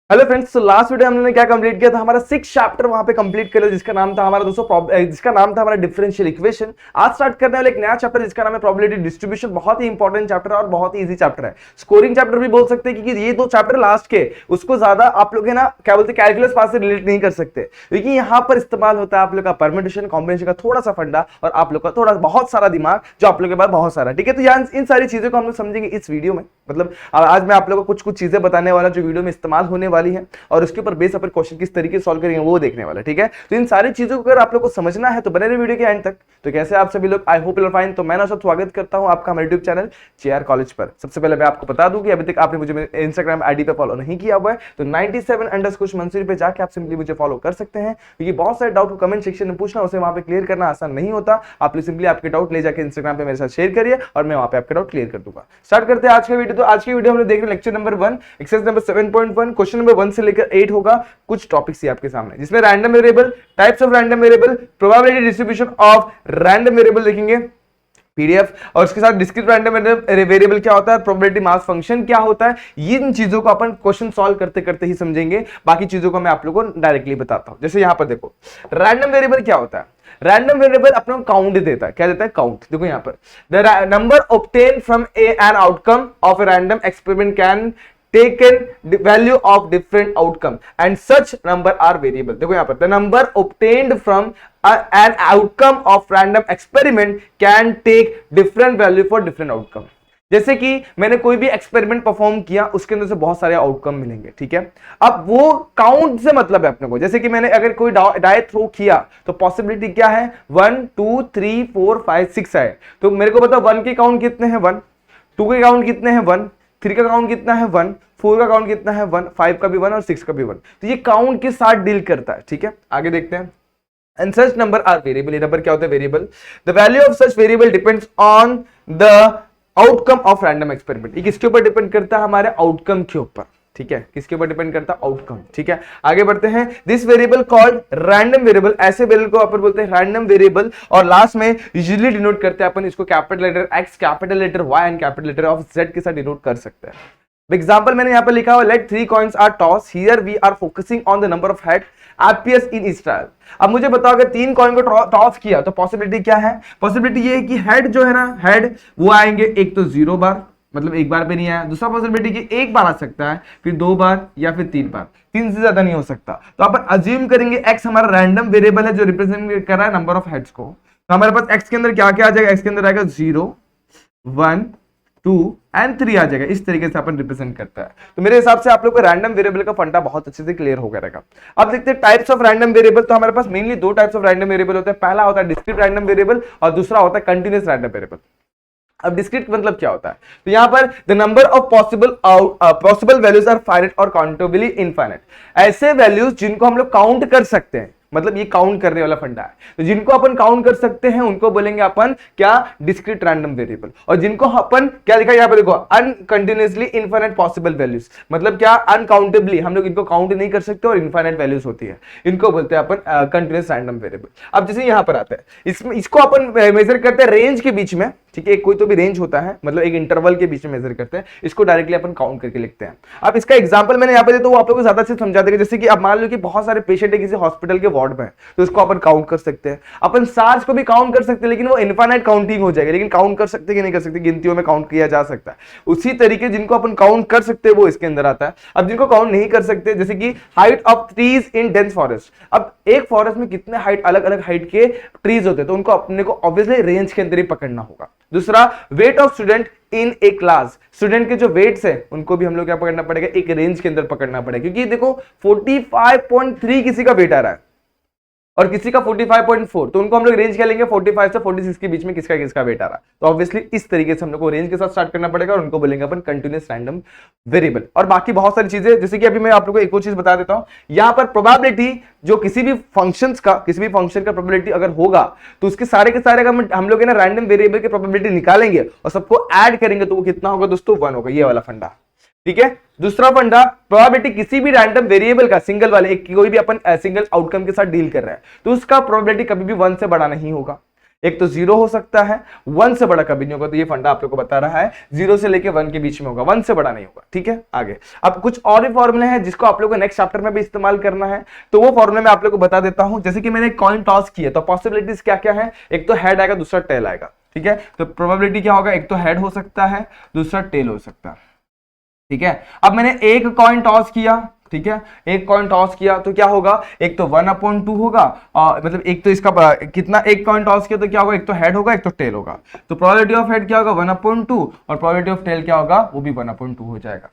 Hello friends, तो last video हमने क्या कंप्लीट किया था, हमारा 6 चैप्टर वहां पे कंप्लीट कर लिया, जिसका नाम था हमारा हमारा डिफरेंशियल इक्वेशन। आज स्टार्ट करने वाले एक नया चैप्टर जिसका नाम है प्रोबेबिलिटी डिस्ट्रीब्यूशन। बहुत ही इंपॉर्टेंट चैप्टर है और बहुत ही इजी चैप्टर है, स्कोरिंग चैप्टर भी बोल सकते हैं, क्योंकि ये दो चैप्टर लास्ट के उसको ज्यादा आप लोग है ना क्या बोलते हैं कैलकुलस पास से रिलेट नहीं कर सकते, क्योंकि यहाँ पर इस्तेमाल होता है आप लोग का परम्यूटेशन कॉम्बिनेशन का थोड़ा सा फंडा और आप लोग का थोड़ा बहुत सारा दिमाग जो आप लोग के पास बहुत सारा। ठीक है, तो यहाँ इन सारी चीजों को हम लोग समझेंगे इस वीडियो में। मतलब आज मैं आप लोगों को कुछ कुछ चीजें बताने वाला जो वीडियो में इस्तेमाल होने वाली है और उसके ऊपर बेस अपन क्वेश्चन किस तरीके से सॉल्व करेंगे वो देखने वाला। ठीक है, तो इन सारी चीजों को अगर आप लोग को समझना है तो बने रहिए वीडियो के एंड तक। तो कैसे आप सभी लोग, I hope you are fine. तो मैं सब स्वागत करता हूं आपका हमारे यूट्यूब चैनल जेआर कॉलेज पर। सबसे पहले मैं आपको बता दूं कि अभी तक आपने मुझे मेरे इंस्टाग्राम आईडी पे फॉलो नहीं किया हुआ है तो 97_मंसूरी पे जाके आप सिंपली मुझे फॉलो कर सकते हैं, क्योंकि बहुत सारे डाउट को कमेंट सेक्शन में पूछना उसे वहां पे क्लियर करना आसान नहीं होता। आप लोग सिंपली आपके डाउट ले जाके इंस्टाग्राम पे मेरे साथ शेयर करिए और मैं वहां पे आपके डाउट क्लियर कर दूंगा। स्टार्ट करते हैं आज का वीडियो। तो आज की वीडियो हम देख रहे हैं lecture number 1 exercise number 7.1 question number 1 से लेकर 8 होगा। कुछ टॉपिक्स ही आपके सामने, जिसमें random variable, types of random variable, probability distribution of random variable देखेंगे पीडीएफ, और उसके साथ डिस्क्रीट रैंडम वेरिएबल क्या होता है, प्रोबेबिलिटी मास फंक्शन क्या होता है। इन चीजों को अपन क्वेश्चन सॉल्व करते करते ही समझेंगे, बाकी चीजों को मैं आप लोगों को डायरेक्टली बताता हूं। जैसे यहां पर देखो, रैंडम वेरिएबल क्या होता है। रैंडम वेरिएबल अपना काउंट देता है। क्या देता है? काउंट। देखो यहां पर the number obtain from an outcome of a random experiment can taken the value of different outcome and such number are variable। देखो यहां पर the number obtained from an outcome of random experiment can take different value for different outcome। जैसे कि मैंने कोई भी experiment perform किया, उसके अंदर से बहुत सारे आउटकम मिलेंगे। ठीक है, अब वो काउंट से मतलब है अपने को। जैसे कि मैंने अगर कोई डाई थ्रो किया तो पॉसिबिलिटी क्या है, 1 2 3 4 5 6 है। तो मेरे को बताओ 1 के काउंट कितने हैं, 1, 2 के काउंट कितने हैं, 1, 3 का काउंट कितना है, 1, 4 का काउंट कितना है, 1, 5 का भी 1 और 6 का भी 1। तो ये काउंट के साथ डील करता है। ठीक है, आगे देखते हैं। And such number are variable. ये नंबर क्या होता है? Variable. The value of such variable depends on the outcome of random experiment. ये किसके ऊपर डिपेंड करता है? हमारे आउटकम के ऊपर। ठीक है, किसके ऊपर डिपेंड करता है? आउटकम। ठीक है, आगे बढ़ते हैं। This variable called random variable, ऐसे वेरिएबल को अपन बोलते हैं रैंडम वेरिएबल, और लास्ट में यूजुअली डिनोट करते हैं अपन इसको capital letter x, capital letter y and capital letter of z के साथ डिनोट कर सकते हैं। एग्जांपल मैंने यहां पर लिखा हुआ, let 3 coins are toss, here we are focusing on the number of head appears in each trial. अब मुझे बताओ अगर 3 कॉइन को टॉस किया तो पॉसिबिलिटी क्या है? पॉसिबिलिटी ये है कि हेड जो है ना, हेड वो आएंगे एक तो 0 बार, मतलब एक बार पे नहीं आया। दूसरा पॉसिबिलिटी कि एक बार आ सकता है, फिर 2 बार या फिर 3 बार, 3 से ज्यादा नहीं हो सकता। तो अपन अज्यूम करेंगे x हमारा रैंडम वेरिएबल है जो रिप्रेजेंट कर रहा है नंबर ऑफ हेड्स को। तो हमारे पास x के अंदर क्या क्या आ जाएगा? x के अंदर आएगा 0 1 2 एंड 3 आ जाएगा। इस तरीके से अपन रिप्रेजेंट करता है। तो मेरे हिसाब से आप लोग को रैंडम वेरिएबल का फंडा बहुत अच्छे से क्लियर हो गया रहेगा। अब देखते हैं टाइप्स ऑफ रैंडम वेरिएबल। तो हमारे पास mainly 2 types of random variable होते हैं। पहला होता है डिस्क्रीट रैंडम वेरिएबल और दूसरा होता है कंटीन्यूअस रैंडम वेरिएबल। अब डिस्क्रीट मतलब क्या होता है? तो यहां पर the number of possible values are finite और काउंटेबली इनफाइनाइट। ऐसे वैल्यूज जिनको हम लोग काउंट कर सकते हैं, मतलब ये काउंट करने वाला फंडा है। तो जिनको अपन काउंट कर सकते हैं उनको बोलेंगे अपन क्या? Discrete random variable. और जिनको अपन क्या लिखा है यहां पर देखो, अनकंटिन्यूअसली इनफाइनाइट पॉसिबल वैल्यूज, मतलब क्या? अनकाउंटेबली हम लोग इनको काउंट नहीं कर सकते और इनफाइनाइट वैल्यूज होती है, इनको बोलते हैं अपन कंटिन्यूअस रैंडम वेरिएबल। अब जैसे यहां पर आता है, इसमें इसको अपन मेजर करते हैं रेंज के बीच में। ठीक है, कोई तो भी रेंज होता है, मतलब एक इंटरवल के बीच में मेजर करते हैं, इसको डायरेक्टली अपन काउंट करके लिखते हैं। अब इसका एग्जांपल मैंने यहां पे दिया तो वो आप लोगों को ज्यादा अच्छे समझा देगा। जैसे कि अब मान लो कि बहुत सारे पेशेंट है किसी हॉस्पिटल के वार्ड में, तो इसको अपन काउंट कर सकते हैं। अपन सार्स को भी काउंट कर सकते हैं, लेकिन वो इनफाइनाइट काउंटिंग हो जाएगी। लेकिन काउंट कर सकते कि नहीं कर सकते? गिनतियों में काउंट किया जा सकता है। उसी तरीके जिनको अपन काउंट कर सकते हैं वो इसके अंदर आता है। अब जिनको काउंट नहीं कर सकते, जैसे कि height of trees in dense forest. अब एक फॉरेस्ट में कितने हाइट, अलग अलग हाइट के ट्रीज होते हैं, तो उनको अपने को ऑब्वियसली रेंज के अंदर ही पकड़ना होगा। दूसरा, weight of student in A class. Student के जो वेट्स है उनको भी हम लोग क्या पकड़ना पड़ेगा? एक रेंज के अंदर पकड़ना पड़ेगा, क्योंकि देखो 45.3 किसी का वेट आ रहा है और किसी का 45.4, तो उनको हम लोग रेंज क्या लेंगे? 45 से 46 के बीच में किसका किसका वेट आ रहा है। तो ऑब्वियसली इस तरीके से हम लोग को रेंज के साथ स्टार्ट करना पड़ेगा और उनको बोलेंगे अपन कंटीन्यूअस रैंडम वेरिएबल। और बाकी बहुत सारी चीजें, जैसे कि अभी मैं आप लोगों को एक और चीज बता देता हूं। यहां पर प्रोबेबिलिटी जो किसी भी फंक्शन का प्रोबेबिलिटी अगर होगा तो उसके सारे के सारे हम लोग ना रैंडम वेरिएबल की प्रोबेबिलिटी निकालेंगे और सबको ऐड करेंगे तो वो कितना होगा दोस्तों? 1 होगा। ये वाला फंडा। ठीक है, दूसरा फंडा, प्रोबेबिलिटी किसी भी रैंडम वेरिएबल का सिंगल वाले एक कोई भी अपन सिंगल आउटकम के साथ डील कर रहा है तो उसका प्रोबेबिलिटी कभी भी 1 से बड़ा नहीं होगा। एक तो 0 हो सकता है, 1 से बड़ा कभी नहीं होगा। तो ये फंडा आप लोग को बता रहा है 0 से लेके 1 के बीच में होगा, 1 से बड़ा नहीं होगा। ठीक है, आगे अब कुछ और भी फॉर्मूले हैं जिसको आप लोग को नेक्स्ट चैप्टर में भी इस्तेमाल करना है, तो वो फॉर्मूले मैं आप लोग को बता देता हूं। जैसे कि मैंने कॉइन टॉस किया तो पॉसिबिलिटीज क्या क्या है, एक तो हेड आएगा, दूसरा टेल आएगा। ठीक है, तो प्रोबेबिलिटी क्या होगा, एक तो हेड हो सकता है, दूसरा टेल हो सकता है। ठीक है, अब मैंने एक कॉइन टॉस किया, ठीक है, एक कॉइन टॉस किया तो क्या होगा, एक तो 1/2 होगा, मतलब एक तो इसका कितना, एक कॉइन टॉस किया तो क्या होगा, एक तो हेड होगा, एक तो टेल होगा। तो प्रोबेबिलिटी ऑफ हेड क्या होगा 1/2 और प्रोबेबिलिटी ऑफ टेल क्या होगा, वो भी 1/2 हो जाएगा।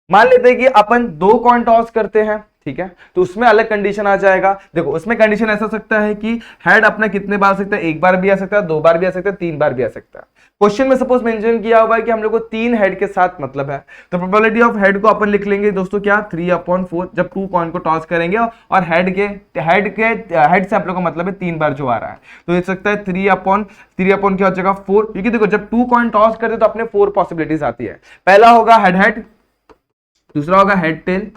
मान लेते हैं कि अपन 2 कॉइन टॉस करते हैं, ठीक है, तो उसमें अलग कंडीशन आ जाएगा। देखो उसमें कंडीशन ऐसा सकता है कि हेड अपना कितने बार आ सकता है, एक बार भी आ सकता है, 2 बार भी आ सकता है, 3 बार भी आ सकता है। क्वेश्चन में सपोज मेंशन किया हुआ है कि हम लोग को 3 हेड के साथ मतलब है, तो प्रोबेबिलिटी ऑफ हेड को अपन लिख लेंगे दोस्तों क्या, 3/4, जब 2 कॉइन को टॉस करेंगे और हेड से आप लोग का मतलब है 3 बार जो आ रहा है, तो ये सकता है 3/3 क्या हो जाएगा 4, क्योंकि देखो जब 2 कॉइन टॉस करते तो अपने 4 पॉसिबिलिटीज आती है। पहला होगा हेड हेड, दूसरा होगा हेड टेल,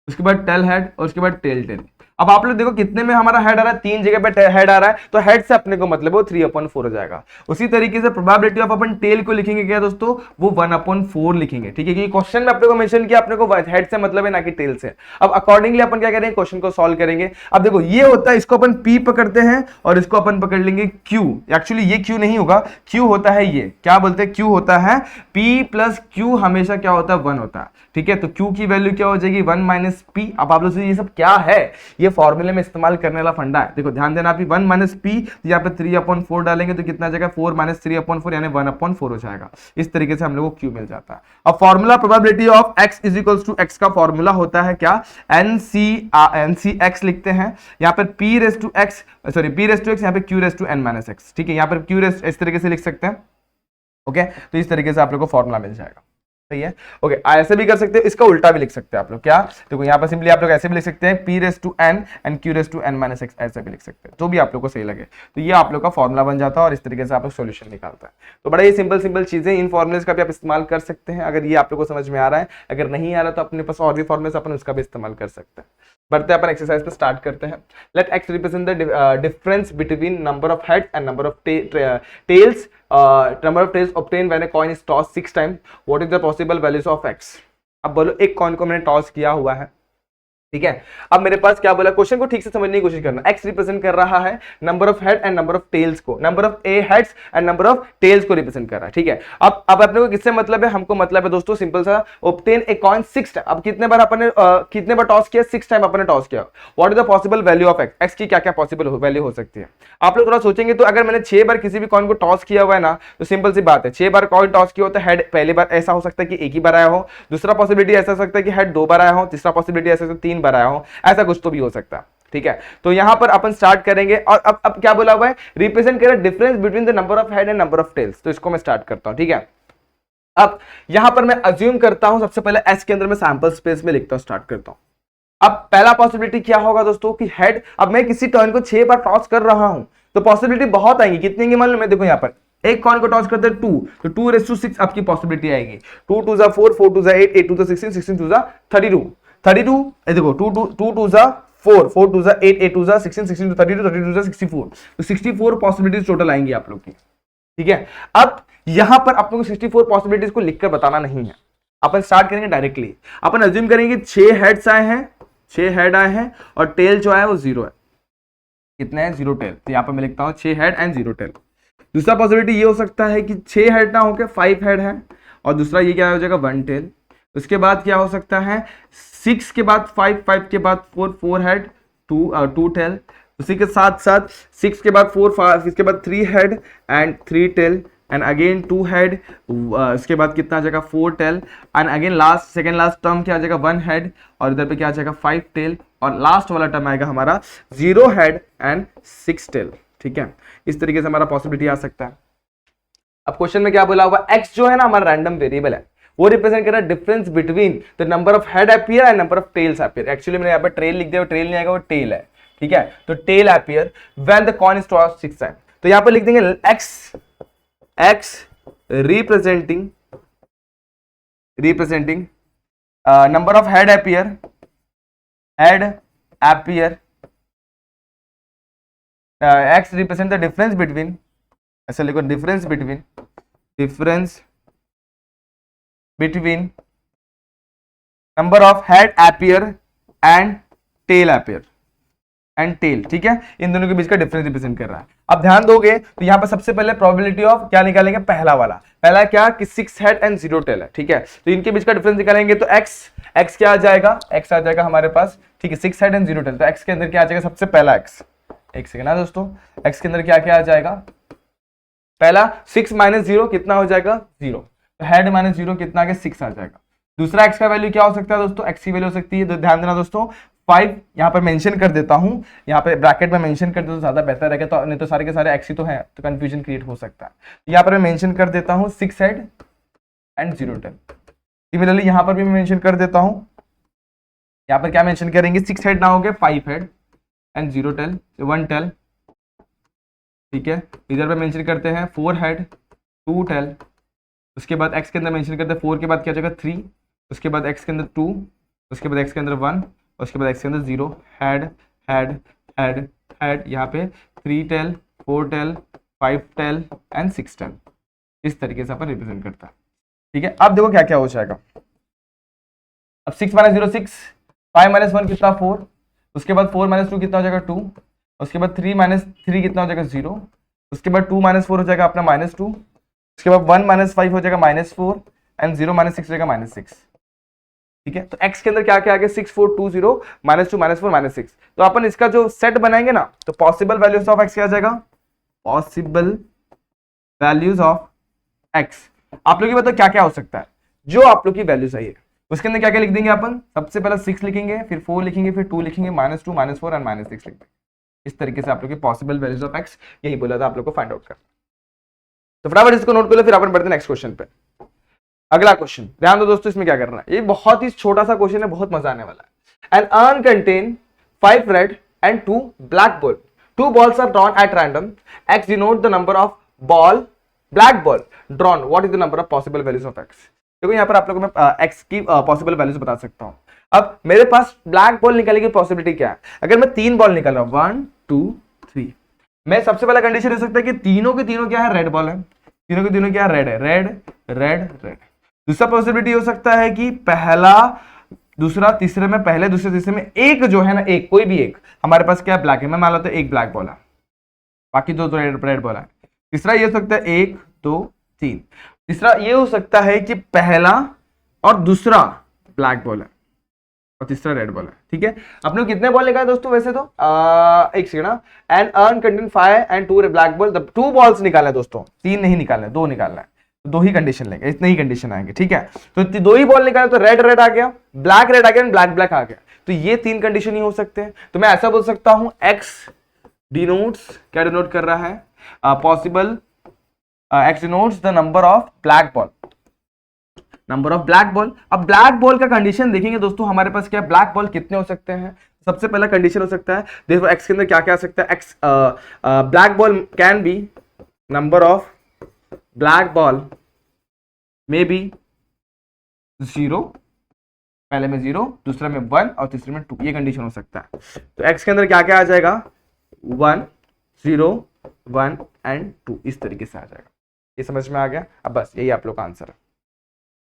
उसके बाद टेल हेड और उसके बाद टेल टेल। अब आप लोग देखो कितने में हमारा हेड आ रहा है, 3 जगह पे हेड आ रहा है, तो हेड से अपने को मतलब वो 3/4 हो जाएगा। उसी तरीके से प्रोबेबिलिटी ऑफ अपन टेल को लिखेंगे क्या दोस्तों, वो 1/4 लिखेंगे। ठीक है, क्योंकि क्वेश्चन में अपने को मेंशन किया अपने को हेड से मतलब है ना कि टेल से। अब अकॉर्डिंगली अपन क्या करेंगे, क्वेश्चन को सॉल्व करेंगे। अब देखो ये होता है, इसको अपन पी पकड़ते हैं और इसको अपन पकड़ लेंगे क्यू। एक्चुअली ये क्यू नहीं होगा, क्यू होता है ये, क्या बोलते हैं, क्यू होता है पी प्लस क्यू हमेशा क्या होता है 1 होता है। ठीक है, तो क्यू की वैल्यू क्या हो जाएगी 1 माइनस पी। अब आप लोग से ये सब क्या है, ये फॉर्मूले में इस्तेमाल करने वाला फंडा है। देखो ध्यान देना, अभी 1 माइनस पी, यहाँ पे 3/4 डालेंगे तो कितना जाएगा 4 माइनस 3/4 यानी 1/4 हो जाएगा। इस तरीके से हम लोग को क्यू मिल जाता है। अब formula probability of x is equals to x का फॉर्मूला होता है क्या, NCX लिखते हैं, यहाँ पर p raise to x, sorry p raise to x, यहाँ पे q raise to n minus x। ठीक है, यहाँ पर q रेस इस तरीके से लिख सकते हैं। ओके, तो इस तरीके से आप लोग को फॉर्मूला मिल जाएगा। सही है, ओके, ऐसे भी कर सकते हैं, इसका उल्टा भी लिख सकते हैं आप लोग। क्या देखो यहाँ पर सिंपली आप लोग ऐसे भी लिख सकते हैं p raise to n and q raise to n minus x, ऐसे भी लिख सकते हैं, जो भी आप लोग को सही लगे। तो ये आप लोग का फॉर्मूला बन जाता है और इस तरीके से आप लोग सॉल्यूशन निकालता है। तो बड़ा ही सिंपल चीजें, इन फॉर्मुलेस का भी आप इस्तेमाल कर सकते हैं अगर ये आप लोग को समझ में आ रहा है। अगर नहीं आ रहा तो अपने पास और भी फॉर्मुलेस अपन उसका भी इस्तेमाल कर सकते हैं। बढ़ते अपन एक्सरसाइज पे स्टार्ट करते हैं। Let x represent the difference between number of head and number of tails, number of tails obtained when a coin is tossed 6 times. What is the possible values of x? अब बोलो एक coin को मैंने toss किया हुआ है, ठीक है, अब मेरे पास क्या बोला, क्वेश्चन को ठीक से समझने की कोशिश करना। x रिप्रेजेंट कर रहा है number of head and number of tails को, number of a heads and number of tails को रिप्रेजेंट कर रहा है। ठीक है, अब अपने को किससे मतलब है, हमको मतलब है दोस्तों सिंपल सा, ऑब्टेन ए कॉइन 6 टाइम। अब कितने बार अपने कितने बार टॉस किया, 6 टाइम अपने टॉस किया। What is the possible value of x, x की क्या क्या पॉसिबल वैल्यू हो सकती है। आप लोग थोड़ा सोचेंगे तो अगर मैंने 6 बार किसी भी कॉइन को टॉस किया हुआ है ना, तो सिंपल सी बात है, 6 बार कॉइन टॉस किया हो तो हेड पहली बार ऐसा हो सकता है कि एक ही बार आया हो, दूसरा पॉसिबिलिटी ऐसा हो सकता है कि हेड 2 बार आया हो, तीसरा पॉसिबिलिटी ऐसा 3 बार आया हो, ऐसा कुछ तो भी हो सकता है। ठीक है, तो यहां पर अपन स्टार्ट करेंगे और अब क्या बोला हुआ है, रिप्रेजेंट कर difference between the number of head and number of tails. तो इसको मैं स्टार्ट करता हूं। ठीक है, अब यहां पर मैं अज्यूम करता हूं, सबसे पहले एस के अंदर मैं सैंपल स्पेस में लिखता हूं, स्टार्ट करता हूं। अब पहला पॉसिबिलिटी क्या होगा दोस्तों कि हेड, अब मैं किसी टर्न को 6 बार टॉस कर रहा हूं तो पॉसिबिलिटी बहुत आएंगी। कितनी की मान लो, मैं देखो यहां पर एक कॉइन को टॉस करते हैं 2, तो 2/6 आपकी पॉसिबिलिटी आएगी। 2 2 4, 4 2 8, 8 2 16, 16 2 32, 32, देखो 2 2 4, 4 2 8, 8 2 16, 16 2 32, 32 2 64, तो 64 पॉसिबिलिटीज टोटल आएंगी आप लोग की। ठीक है, अब यहां पर आप लोग को 64 पॉसिबिलिटीज को लिखकर बताना नहीं है, अपन स्टार्ट करेंगे डायरेक्टली। अपन अज्यूम करेंगे 6 हेड्स आए हैं, 6 हेड आए हैं और टेल जो है वो 0 है। कितने हैं, 0 टेल। तो यहां पर मैं लिखता हूं 6 हेड एंड 0 टेल। दूसरा पॉसिबिलिटी ये हो सकता है कि 6 हेड ना होकर 5 हेड है और दूसरा ये क्या हो जाएगा 1 टेल। उसके बाद क्या हो सकता है, 6 के बाद 5, 5 के बाद 4, 4 हेड 2 टेल। उसी के साथ साथ 6 के बाद 4, 5, इसके बाद 3 head and 3 tail and again 2 head, इसके बाद कितना आ जाएगा 4 tail and again last second last term क्या आ जाएगा 1 हेड और इधर पे क्या आ जाएगा 5 टेल और लास्ट वाला टर्म आएगा हमारा 0 हेड एंड 6 टेल। ठीक है, इस तरीके से हमारा पॉसिबिलिटी आ सकता है। अब क्वेश्चन में क्या बोला हुआ, x जो है ना हमारा रैंडम वेरिएबल है, वो रिप्रेजेंट कर रहा है difference between the number of head appear and number of tails appear. Actually मैंने यहाँ पर ट्रेल लिख दिया, ट्रेल नहीं आएगा, वो टेल है। ठीक है, तो tail appear when the coin is tossed 6 time. तो यहाँ पर लिख देंगे x representing number of head appear x represent the difference between ऐसे लिखो, difference between number of head appear and tail appear and tail, ठीक है, इन दोनों के बीच का डिफरेंस रिप्रेजेंट कर रहा है। अब ध्यान दोगे तो यहां पर सबसे पहले प्रोबेबिलिटी ऑफ क्या निकालेंगे, पहला वाला, पहला क्या कि 6 हेड एंड 0 टेल है, ठीक है, तो इनके बीच का डिफरेंस निकालेंगे तो x क्या आ जाएगा, x आ जाएगा हमारे पास, ठीक है, 6 हेड एंड 0 टेल, तो x के अंदर क्या आ जाएगा, सबसे पहला x, एक सेकंड ना दोस्तों, x के अंदर क्या क्या आ जाएगा, पहला 6 माइनस 0 कितना हो जाएगा, 0, तो हेड माइनस 0 कितना आ गया, 6 आ जाएगा। दूसरा x का वैल्यू क्या हो सकता है दोस्तों, x की वैल्यू हो सकती है, तो ध्यान देना दोस्तों 5 यहाँ पर मेंशन कर देता हूं, यहाँ पे ब्रैकेट में मेंशन कर दे तो ज्यादा बेहतर रहेगा, तो नहीं तो सारे के सारे x ही तो है, तो कंफ्यूजन क्रिएट हो सकता है। यहाँ पर मैं मेंशन कर देता हूं 6 हेड एंड 0 टेल। सिमिलरली यहाँ पर भी मैं मेंशन कर देता हूं, यहाँ पर क्या मेंशन करेंगे, 6 हेड ना हो गए 5 हेड एंड 0 टेल 1 टेल, ठीक है, इधर पे मेंशन करते हैं 4 हेड 2 टेल, उसके बाद x के अंदर मेंशन करते हैं 4 के बाद क्या हो जाएगा 3, उसके बाद x के अंदर 2, उसके बाद x के अंदर 1, उसके बाद x के अंदर 0, हेड हेड हेड हेड, यहाँ पे 3 tail 4 tail 5 tail and 6 tail, इस तरीके से अपन रिप्रेजेंट करता है, ठीक है। अब देखो क्या क्या हो जाएगा, अब 6 माइनस 0 6, 5 माइनस 1 कितना 4, उसके बाद 4 माइनस 2 कितना हो जाएगा 2, उसके बाद 3 माइनस 3 कितना हो जाएगा 0, उसके बाद 2 माइनस 4 हो जाएगा अपना -2, उसके बाद 1 माइनस 5 हो जाएगा -4 एंड 0 माइनस 6 हो जाएगा -6, ठीक है। तो x के अंदर क्या क्या आ गया, 6 4 2 0 -2 -4 -6, तो अपन इसका जो सेट बनाएंगे ना, तो पॉसिबल वैल्यूज ऑफ x क्या आ जाएगा, पॉसिबल वैल्यूज ऑफ x, आप लोग ये बताओ क्या क्या हो सकता है, जो आप लोग की वैल्यूज आई है उसके अंदर क्या क्या लिख देंगे अपन, सबसे पहले 6 लिखेंगे, फिर 4 लिखेंगे, फिर 2 लिखेंगे, -2 -4 एंड -6 लिख देंगे। इस तरीके से आप लोग की पॉसिबल वैल्यूज ऑफ x, यही बोला था आप लोग को फाइंड आउट करना। तो फटाफट इसको नोट कर लो, फिर अपन बढ़ते हैं नेक्स्ट क्वेश्चन पे। अगला क्वेश्चन ध्यान दो दोस्तों, इसमें क्या करना है, ये बहुत ही छोटा सा क्वेश्चन है, बहुत मजा आने वाला है। An urn contain 5 red and 2 black ball, 2 balls are drawn at random, x denote the number of black ball drawn, what is the number of possible values of x। देखो यहाँ पर आप लोगों में x की पॉसिबल वैल्यूज बता सकता हूँ। अब मेरे पास ब्लैक बॉल निकालने की पॉसिबिलिटी क्या है, अगर मैं 3 बॉल निकाल रहा हूँ 1 2 3, मैं सबसे पहला कंडीशन हो सकता है कि तीनों के तीनों क्या है, रेड बॉल है, तीनों के तीनों क्या है, रेड है, रेड रेड रेड। दूसरा पॉसिबिलिटी हो सकता है कि पहला दूसरा तीसरे में, पहले दूसरे तीसरे में एक जो है ना, एक कोई भी एक हमारे पास क्या ब्लैक है, मैं मान लेता हूं एक ब्लैक बॉल है, बाकी दो रेड बॉल है। तीसरा ये हो सकता है 1 2 3, तीसरा ये हो सकता है कि पहला और दूसरा ब्लैक बॉल है और तीसरा रेड बॉल है, ठीक है। अपने कितने बॉल निकाले दोस्तों वैसे तो एक सेकंड ना, and earn contain 5 and 2 black ball, 2 balls निकालना है दोस्तों, 3 नहीं निकालना है, 2 निकालना है, तो 2 ही कंडीशन लेंगे, इतने ही कंडीशन आएंगे, ठीक है। तो 2 ही बॉल निकाले, तो रेड रेड आ गया, ब्लैक रेड आ गया, ब्लैक ब्लैक आ गया, तो ये 3 कंडीशन ही हो सकते हैं। तो मैं ऐसा बोल सकता हूं x डिनोट्स, क्या डिनोट कर रहा है, possible, x denotes the number of black ball, number of black ball. अब ब्लैक बॉल का कंडीशन देखेंगे दोस्तों, हमारे पास क्या ब्लैक बॉल कितने हो सकते हैं, सबसे पहला कंडीशन हो सकता है, देखो x के अंदर क्या क्या आ सकता है, x black ball can be, number of black ball में बी 0, पहले में 0, दूसरा में 1 और तीसरे में 2, ये कंडीशन हो सकता है। तो x के अंदर क्या क्या आ जाएगा, 1 0 1 एंड 2, इस तरीके से आ जाएगा। ये समझ में आ गया, अब बस यही आप लोग का आंसर है,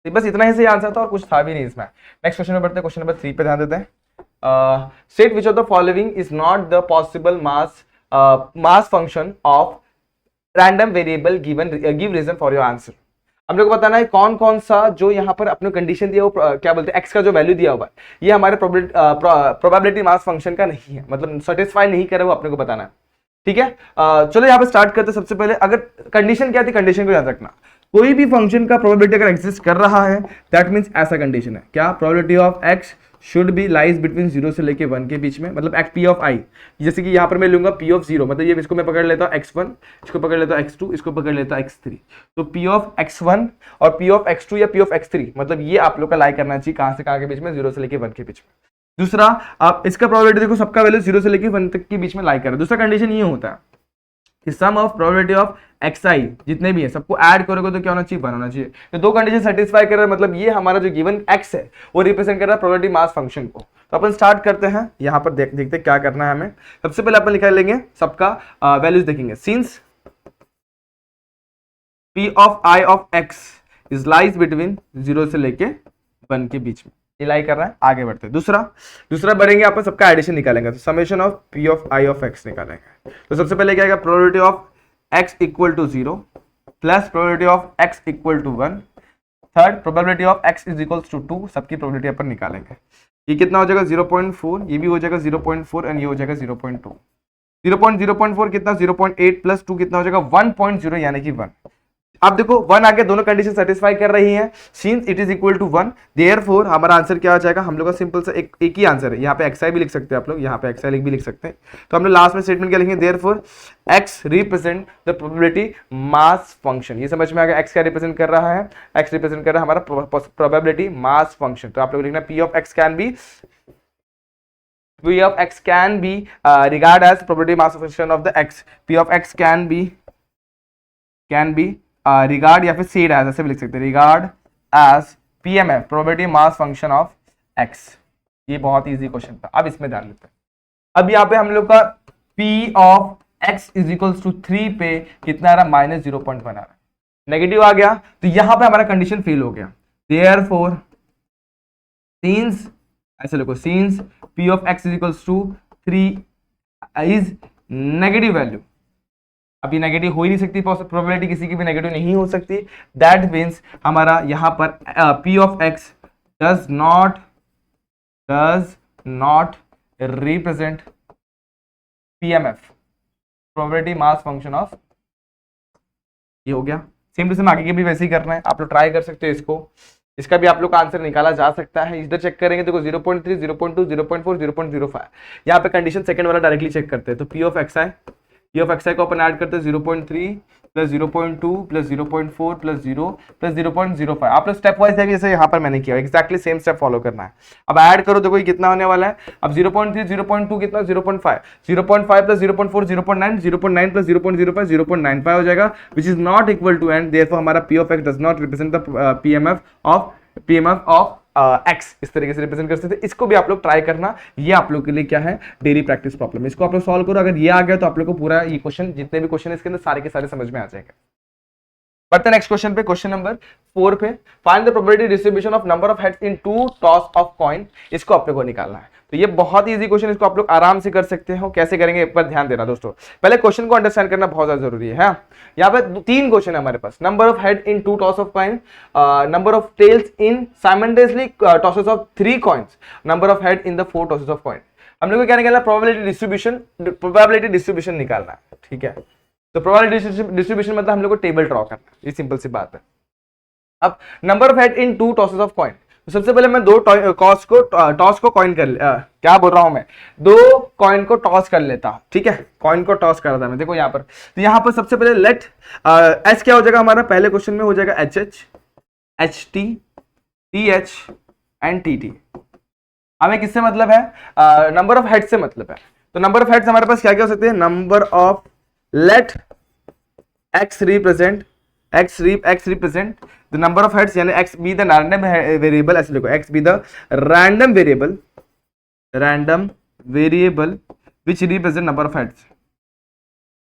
तो बस इतना ही सही आंसर था और कुछ था भी नहीं इसमें। नेक्स्ट क्वेश्चन में बढ़ते हैं, क्वेश्चन नंबर 3 पे ध्यान देते हैं। State which of the following is not the possible mass function of random variable give reason for your answer. हम लोग को बताना है कौन कौन सा जो यहाँ पर अपने कंडीशन दिया हो, क्या बोलते हैं, x का जो वैल्यू दिया हुआ है ये हमारे प्रोबेबिलिटी मास फंक्शन का नहीं है, मतलब सेटिस्फाई नहीं करे, वो अपने को बताना है, ठीक है। चलो यहाँ पे स्टार्ट करते हैं। सबसे पहले अगर कंडीशन क्या थी, कंडीशन को याद रखना, कोई भी फंक्शन का प्रोबेबिलिटी अगर एग्जिस्ट कर रहा है दैट मींस ऐसा कंडीशन है, क्या, probability of x should be lies between 0 से लेके 1 के बीच में, मतलब x p ऑफ i, जैसे कि यहाँ पर मैं लूंगा p ऑफ 0, मतलब ये इसको मैं पकड़ लेता हूँ x1, इसको पकड़ लेता हूँ x2, इसको पकड़ लेता हूँ x3, तो p ऑफ x1 और p ऑफ x2 या p ऑफ x3, मतलब ये आप लोग का लाई करना चाहिए कहां से कहां के बीच में, 0 से लेके 1 के बीच में। दूसरा, आप इसका प्रोबेबिलिटी देखो, सबका वैल्यू 0 से लेके 1 तक के बीच में लाई कर रहा है। दूसरा कंडीशन ये होता है कि सम ऑफ प्रोबेबिलिटी ऑफ xi जितने भी है सबको ऐड करोगे तो क्या होना चाहिए, 1 होना चाहिए। तो 2 कंडीशन सेटिस्फाई कर रहा है, मतलब ये हमारा जो गिवन x है वो रिप्रेजेंट कर रहा है प्रोबेबिलिटी मास फंक्शन को। तो अपन स्टार्ट करते हैं, यहाँ पर देखते क्या करना है हमें। सबसे पहले अपन निकाल लेंगे सबका वैल्यूज देखेंगे, since P of I of X is lies between 0 से लेके 1 के बीच में, ये लाई कर रहा है। आगे बढ़ते हैं। दूसरा बढ़ेंगे, आप सबका एडिशन निकालेंगे, तो summation of P of I of X निकालेंगे। तो सबसे पहले क्या आएगा, probability of X equal to 0 plus probability of X equal to 1, third probability of X is equals to 2, सबकी प्रोबेबिलिटी अपन निकालेंगे। ये कितना हो जाएगा 0.4, ये भी हो जाएगा 0.4 एंड ये हो जाएगा 0.2। 0.4 कितना 0.8 प्लस 2 कितना हो जाएगा 1.0 यानी कि 1। अब देखो 1 आगे दोनों कंडीशन सेटिस्फाई कर रही हैं, since it is equal to 1 therefore हमारा आंसर क्या आ जाएगा, हम लोग का सिंपल सा एक ही आंसर है। यहाँ पे xi भी लिख सकते हैं आप लोग, यहाँ पे xi भी लिख सकते हैं। तो हम लोग लास्ट में स्टेटमेंट क्या लिखेंगे, therefore x represent the probability mass function. ये समझ में आ गया, x क्या रिप्रेजेंट कर रहा है, x रिप्रेजेंट कर रहा है हमारा प्रोबेबिलिटी मास फंक्शन। तो आप लोग लिखना P of x can be regard as probability mass function of the x. P of x can be regard या फिर said as, ऐसे भी लिख सकते हैं, regard as PMF probability mass function of x। ये बहुत इजी क्वेश्चन था। अब इसमें ध्यान देते हैं। अब यहाँ पे हम लोग का P of x is equals to 3 पे कितना आ रहा है, -0.1 आ रहा है, नेगेटिव आ गया, तो यहाँ पे हमारा कंडीशन फेल हो गया। Therefore since ऐसे लिखो, since P of x is equals to 3 is negative value, अभी नेगेटिव हो ही नहीं सकती, प्रोबेबिलिटी किसी की भी नेगेटिव नहीं हो सकती। दैट मीन्स हमारा यहाँ पर P of x does not represent PMF probability mass function of, ये हो गया। सेम टू सेम आगे के भी वैसे ही करना है, आप लोग ट्राई कर सकते हो इसको, इसका भी आप लोग का आंसर निकाला जा सकता है। इधर चेक करेंगे, देखो 0.3, 0.2, 0.4, 0.05, यहाँ पे कंडीशन सेकंड वाला डायरेक्टली चेक करते हैं। तो P ऑफ xi को अपन ऐड करते हैं 0.3 प्लस 0.2 प्लस 0.4 प्लस 0 प्लस 0.05। आप लोग स्टेप वाइज जाएंगे, जैसे यहाँ पर मैंने किया, एक्जैक्टली सेम स्टेप फॉलो करना है। अब ऐड करो, देखो ये कितना होने वाला है, अब 0.3, 0.2 कितना 0.5, 0.5 प्लस 0.4 0.9, 0.9 प्लस 0.05 0.95 हो जाएगा, which is not equal to and therefore हमारा P of x does not represent the PMF of x। इस तरीके से रिप्रेजेंट कर सकते हैं। इसको भी आप लोग ट्राई करना, ये आप लोग के लिए क्या है, डेली प्रैक्टिस प्रॉब्लम। इसको आप लोग सॉल्व करो, अगर ये आ गया तो आप लोग को पूरा ये क्वेश्चन, जितने भी क्वेश्चन इसके अंदर सारे के सारे समझ में आ जाएगा। बढ़ते हैं नेक्स्ट क्वेश्चन पे, क्वेश्चन नंबर 4 पे। Find the probability distribution of number of heads in 2 toss of coin. इसको आप लोग को निकालना है। तो ये बहुत ही इजी क्वेश्चन, इसको आप लोग आराम से कर सकते हो। कैसे करेंगे एक बार ध्यान देना दोस्तों, पहले क्वेश्चन को अंडरस्टैंड करना बहुत ज्यादा जरूरी है। यहाँ पे 3 क्वेश्चन है हमारे पास, number of head in 2 toss of coin, number of tails in simultaneously tosses of 3 coins, number of head in the 4 tosses of coin. हम लोग को क्या निकालना है, प्रोबेबिलिटी डिस्ट्रीब्यूशन निकालना है, ठीक है। तो प्रोबेबिलिटी डिस्ट्रीब्यूशन मतलब हम लोग को टेबल ड्रॉ करना है, ये सिंपल सी बात है। अब number of head in 2 tosses of coin, तो सबसे पहले मैं टॉस को कॉइन कर क्या बोल रहा हूं मैं, 2 कॉइन को टॉस कर लेता हूं, ठीक है। कॉइन को टॉस कर रहा था मैं, देखो यहाँ पर, तो यहाँ पर सबसे पहले लेट एच क्या हो जाएगा हमारा, पहले क्वेश्चन में हो जाएगा HH, HT, TH and TT। हमें किससे मतलब है, नंबर ऑफ हेड से मतलब है। तो नंबर ऑफ हेड्स हमारे पास क्या क्या हो सकते हैं, number of, let x represent the number of heads, यानी x be the random variable, ऐसे लिखो, x be the random variable which represent number of heads,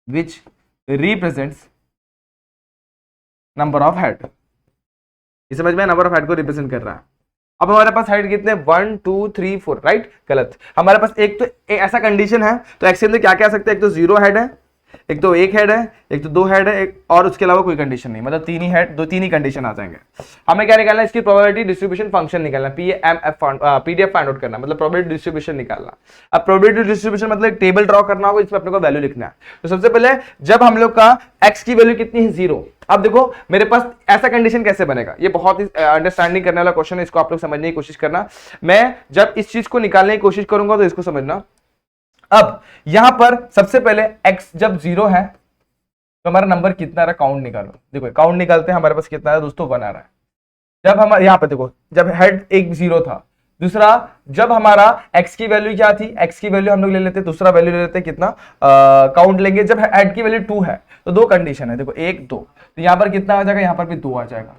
which represents number of head। ये समझ में, नंबर ऑफ हेड को represent कर रहा है। अब हमारे पास हेड कितने, 1 2 3 4, राइट, गलत। हमारे पास एक ऐसा कंडीशन है, तो x के अंदर क्या क्या आ सकते हैं, एक तो 0 हेड है, एक तो 1 हेड है, एक तो 2 हेड है, एक और उसके अलावा कोई कंडीशन नहीं, मतलब 3 ही हेड, 3 ही कंडीशन आ जाएंगे। हमें क्या निकालना है, इसकी प्रोबेबिलिटी डिस्ट्रीब्यूशन फंक्शन निकालना, PDF फाइंड आउट करना, मतलब प्रोबेबिलिटी डिस्ट्रीब्यूशन निकालना। अब प्रोबेबिलिटी डिस्ट्रीब्यूशन मतलब एक टेबल ड्रॉ करना होगा, इसमें अपने को वैल्यू लिखना है। तो सबसे पहले जब हम लोग का x की वैल्यू कितनी है, 0। अब देखो मेरे पास ऐसा कंडीशन कैसे बनेगा, ये बहुत ही अंडरस्टैंडिंग करने वाला क्वेश्चन है, इसको आप लोग समझने की कोशिश करना। मैं जब इस चीज को निकालने की कोशिश करूंगा तो इसको समझना। अब यहां पर सबसे पहले x जब 0 है तो हमारा नंबर कितना आ रहा है, काउंट निकालो। देखो काउंट निकालते हैं, हमारे पास कितना है दोस्तों, 1 आ रहा है। जब हम यहाँ पे देखो, जब हेड एक 0 था, दूसरा जब हमारा x की वैल्यू क्या थी, x की वैल्यू हम लोग ले लेते हैं, दूसरा वैल्यू ले लेते हैं कितना, काउंट लेंगे। जब हेड की वैल्यू 2 है तो 2 कंडीशन है, देखो 1 2, तो यहाँ पर कितना आ जाएगा, यहाँ पर भी 2 आ जाएगा।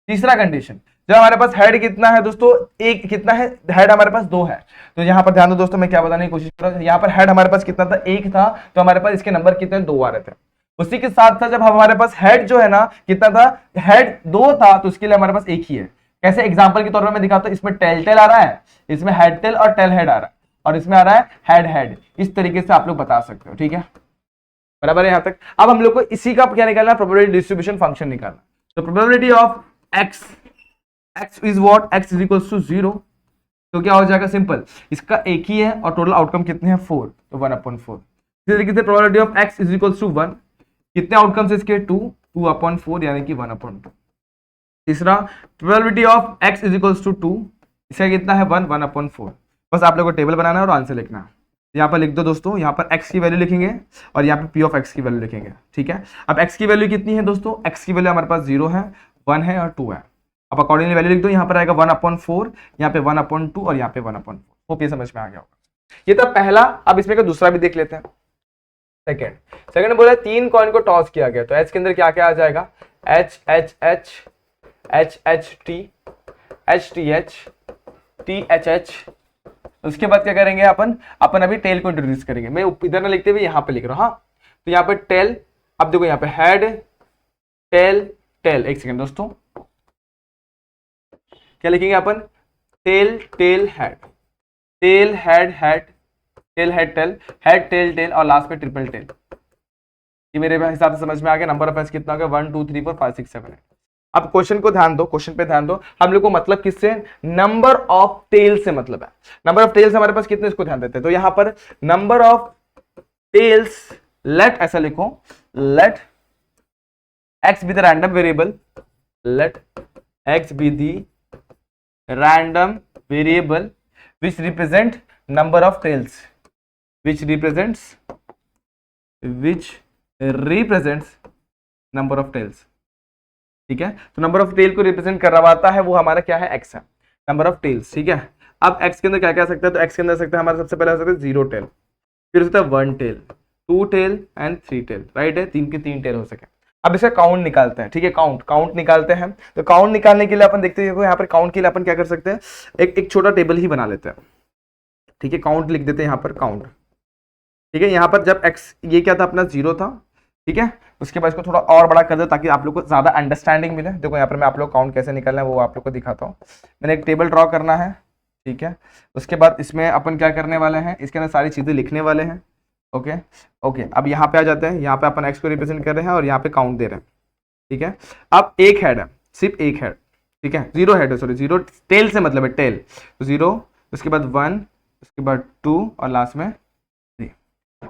तीसरा कंडीशन, जब हमारे पास हेड कितना है दोस्तों, एक कितना है, हेड हमारे पास 2 है। तो यहाँ पर ध्यान दो दोस्तों, मैं क्या बताने की कोशिश कर रहा हूँ, यहाँ पर हेड हमारे पास कितना था, 1 था, तो हमारे पास इसके नंबर कितने, 2 आ रहे थे। उसी के साथ साथ जब हमारे पास हेड जो है ना कितना था, हेड 2 था, तो उसके लिए हमारे पास एक ही है। कैसे, एग्जांपल के तौर पर मैं दिखाता हूं, इसमें टेल टेल आ रहा है, इसमें हेड टेल और टेल हेड आ रहा है, और इसमें आ रहा है हेड हेड। इस तरीके से आप लोग बता सकते हो, ठीक है, बराबर है यहां तक। अब हम लोग को इसी का क्या निकालना है, प्रोबेबिलिटी डिस्ट्रीब्यूशन फंक्शन निकालना। तो probability of x, x is what, x is equal to 0, तो क्या हो जाएगा, सिंपल, इसका एक ही है और टोटल आउटकम कितने हैं 4, तो 1/4। इसी तरीके से probability of x is equal to 1, कितने आउटकम्स इसके 2, 2/4 यानी कि 1/2। तीसरा, probability of x is equal to 2, इसका कितना है 1, 1/4। बस आप लोगों को टेबल बनाना है और आंसर लिखना है। यहाँ पर लिख दो दोस्तों, यहाँ पर x की वैल्यू लिखेंगे और यहाँ पे p ऑफ x की वैल्यू लिखेंगे, ठीक है। अब x की वैल्यू कितनी है दोस्तों, x की वैल्यू हमारे पास 0 है, 1 है और 2 है। अब अकॉर्डिंगली वैल्यू लिख दो, यहाँ पर आएगा 1/4, यहाँ पे 1/2 और यहाँ पे 1/4। होप ये समझ में आ गया होगा। ये था पहला। अब इसमें का दूसरा भी देख लेते हैं। सेकंड बोला 3 कॉइन को टॉस किया गया, तो h के अंदर क्या क्या आ जाएगा, h h h h h t h t h t h h। उसके बाद क्या करेंगे अपन अभी टेल को इंट्रोड्यूस करेंगे। मैं इधर ना लिखते हुए यहाँ पे लिख रहा हूँ, हाँ, तो यहाँ पे टेल, अब देखो यहाँ पे हेड टेल टेल, एक सेकेंड दोस्तों, क्या लिखेंगे अपन, tail tail head, tail head head, tail head tail, head tail tail और लास्ट में ट्रिपल टेल। ये मेरे हिसाब से समझ में आ गया। नंबर ऑफ एस कितना हो गया, 1 2 3 4 5 6 7 8। अब क्वेश्चन को ध्यान दो, क्वेश्चन पे ध्यान दो, हम लोग को मतलब किससे, नंबर ऑफ टेल से मतलब है। नंबर ऑफ टेल्स हमारे पास कितने, इसको ध्यान देते हैं। तो यहां पर नंबर ऑफ टेल्स, लेट ऐसा लिखो, let x be the random variable, let x be the random variable which represent number of tails, which represents number of tails, ठीक है। तो नंबर ऑफ टेल को रिप्रेजेंट करवाता है वो हमारा क्या है, एक्स है, नंबर ऑफ टेल्स, ठीक है। अब एक्स के अंदर क्या क्या आ सकता है, तो एक्स के अंदर सकता है हमारा सबसे पहले हो सकता है 0 टेल, फिर हो सकता है 1 tail, 2 tail and 3 tail, right है, 3 के 3 टेल हो सके। अब इसका काउंट निकालते हैं, ठीक है, काउंट निकालते हैं। तो काउंट निकालने के लिए अपन देखते हैं, यहाँ पर काउंट के लिए अपन क्या कर सकते हैं, एक छोटा टेबल ही बना लेते हैं, ठीक है। काउंट लिख देते हैं यहाँ पर, काउंट, ठीक है। यहाँ पर जब एक्स ये क्या था अपना 0 था, ठीक है, उसके बाद इसको थोड़ा और बड़ा कर दो ताकि आप लोग को ज्यादा अंडरस्टैंडिंग मिले। देखो यहाँ पर मैं आप लोग काउंट कैसे निकालना है वो आप लोग को दिखाता हूँ। मैंने एक टेबल ड्रॉ करना है, ठीक है। उसके बाद इसमें अपन क्या करने वाले हैं, इसके अंदर सारी चीजें लिखने वाले हैं, ओके। अब यहाँ पे आ जाते हैं, यहाँ पे अपन एक्स को रिप्रेजेंट कर रहे हैं और यहाँ पे काउंट दे रहे हैं, ठीक है। अब एक हेड है, सिर्फ एक हेड, ठीक है, 0 हेड है, सॉरी 0 टेल से मतलब है, टेल, तो 0, उसके बाद 1, उसके बाद 2 और लास्ट में 3।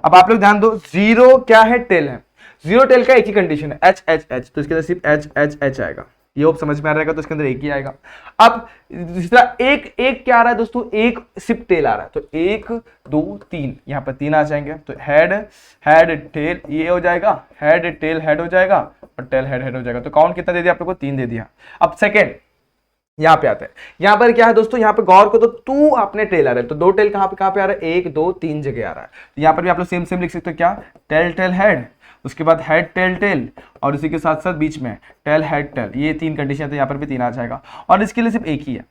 अब आप लोग ध्यान दो, 0 क्या है, टेल है, 0 टेल का एक ही कंडीशन है, एच एच एच, तो इसके अंदर सिर्फ एच एच एच आएगा। ये होप समझ में आ रहेगा, तो इसके अंदर एक ही आएगा। अब दूसरा एक क्या आ रहा है दोस्तों, एक सिर्फ टेल आ रहा है, तो 1 2 3, यहाँ पर 3 आ जाएंगे, तो हेड हेड टेल ये हो जाएगा, हेड टेल हेड हो जाएगा और टेल हेड हेड हो जाएगा। तो काउंट कितना दे दिया आप लोग को, 3 दे दिया। अब सेकेंड यहाँ पे आता है, यहाँ पर क्या है दोस्तों, यहाँ पे गौर को, तो 2 आपने टेल आ रहा है, तो 2 टेल कहाँ पे आ रहा है, 1 2 3 जगह आ रहा है। तो यहाँ पर भी आप लोग सेम लिख सकते हो, क्या, टेल टेल हेड, उसके बाद हेड टेल टेल और इसी के साथ साथ बीच में टेल हेड टेल, ये 3 कंडीशन है, तो यहाँ पर भी 3 आ जाएगा और इसके लिए सिर्फ एक ही है।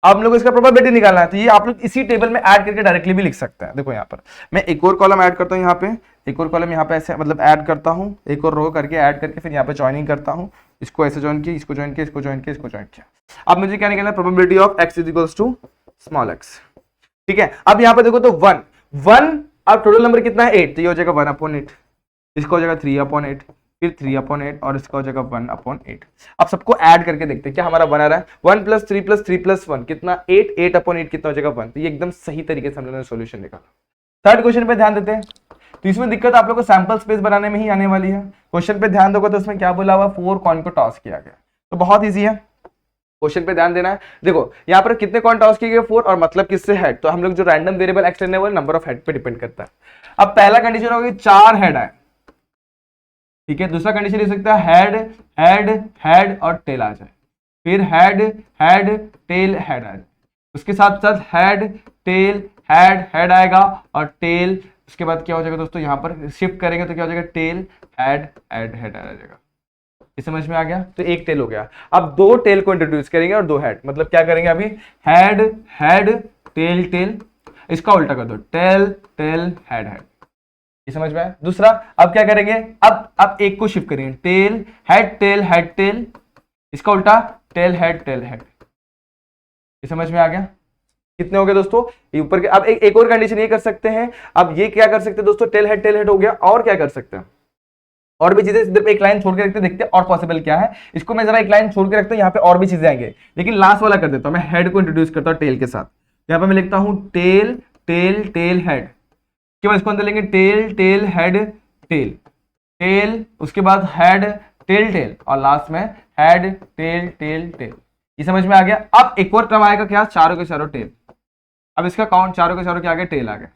अब हम लोग इसका प्रोबेबिलिटी निकालना है, तो ये आप लोग इसी टेबल में ऐड करके डायरेक्टली भी लिख सकते हैं। देखो यहाँ पर मैं एक और कॉलम ऐड करता हूँ, यहाँ पे एक और कॉलम यहाँ पे ऐसे मतलब ऐड करता हूँ, एक और रो करके ऐड करके फिर यहाँ पे ज्वाइनिंग करता हूँ, इसको ऐसे ज्वाइन किया, इसको ज्वाइन किया, इसको ज्वाइन किया, इसको ज्वाइन किया। अब मुझे क्या निकालना है, probability of x is equals to small x, ठीक है। अब यहाँ पे देखो तो 1 अब टोटल नंबर कितना है 8, तो ये हो जाएगा 1/8, इसका हो जाएगा 3/8, फिर 3/8 और इसका हो जाएगा 1/8। अब सबको ऐड करके देखते हैं क्या हमारा 1 आ रहा है, 1 + 3 + 3 + 1 कितना 8, 8/8 कितना हो जाएगा 1। तो ये एकदम सही तरीके से हम लोगों ने सॉल्यूशन निकाला। थर्ड क्वेश्चन पे ध्यान देते हैं, तो इसमें दिक्कत आप लोग को सैंपल स्पेस बनाने में ही आने वाली है। क्वेश्चन पे ध्यान दोगे तो इसमें क्या बोला हुआ, 4 कॉइन को टॉस किया गया, तो बहुत ईजी है, क्वेश्चन पे ध्यान देना है। देखो यहाँ पर कितने कॉइन टॉस किए गए, 4, और मतलब किससे, हेड, तो हम लोग जो रैंडम वेरिएबल एक्स लेने वाले नंबर ऑफ हेड पे डिपेंड करता है। अब पहला कंडीशन होगी 4 हेड है, ठीक है। दूसरा कंडीशन ले सकता है हेड हेड हेड और टेल आ जाए, फिर हेड हेड टेल हेड आ जाए, उसके साथ साथ हेड टेल हेड हेड आएगा और टेल, उसके बाद क्या हो जाएगा दोस्तों, यहाँ पर शिफ्ट करेंगे तो क्या हो जाएगा, टेल हेड हेड हेड आ जाएगा। ये समझ में आ गया, तो एक टेल हो गया। अब 2 टेल को इंट्रोड्यूस करेंगे और 2 हेड, मतलब क्या करेंगे अभी, हेड हेड टेल टेल, इसका उल्टा कर दो, टेल टेल हेड हेड, ये समझ में आया। दूसरा अब क्या करेंगे, अब एक को शिफ्ट करेंगे, tail head tail head tell, इसका उल्टा टेल हेड टेल हेड। ये समझ में आ गया। कितने हो गए दोस्तों ये ऊपर के। अब एक और कंडीशन ये कर सकते हैं, अब ये क्या कर सकते हैं दोस्तों, टेल हेड हो गया। और क्या कर सकते हैं, और भी चीजें, सिर्फ एक लाइन छोड़ के रखते, देखते हैं और पॉसिबल क्या है। इसको मैं जरा एक लाइन छोड़ के रखता हूं, यहाँ पे और भी चीजें आएंगे, लेकिन लास्ट वाला कर देता हूं, मैं हेड को इंट्रोड्यूस करता हूं टेल के साथ। यहाँ पे मैं लिखता हूं टेल टेल टेल हेड, उसके बाद इसको अंदर लेंगे tail tail head tail tail, उसके बाद हेड टेल टेल, और लास्ट में हेड टेल टेल टेल। ये समझ में आ गया। अब एक और टर्म आएगा क्या, चारों के चारों टेल। अब इसका काउंट चारों के चारों क्या आ गया, टेल आ गया।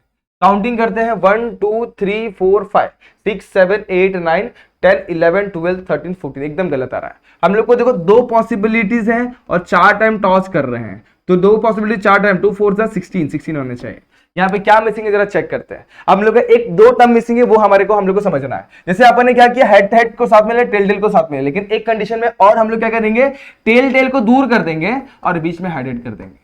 काउंटिंग करते हैं 1 2 3 4 5 6 7 8 9 10 11 12 13 14। एकदम गलत आ रहा है। हम लोग को देखो दो पॉसिबिलिटीज हैं और 4 टाइम टॉस कर रहे हैं, तो दो पॉसिबिलिटी 4 टाइम 2 4 16 होने चाहिए। यहाँ पे क्या मिसिंग है जरा चेक करते हैं। हम लोग एक दो टर्म मिसिंग है, वो हम लोग को समझना है। जैसे अपन ने क्या किया, हेड हेड को साथ में ले, टेल टेल को साथ में ले, लेकिन एक कंडीशन में और हम लोग क्या करेंगे, टेल टेल को दूर कर देंगे और बीच में हेड हेड कर देंगे।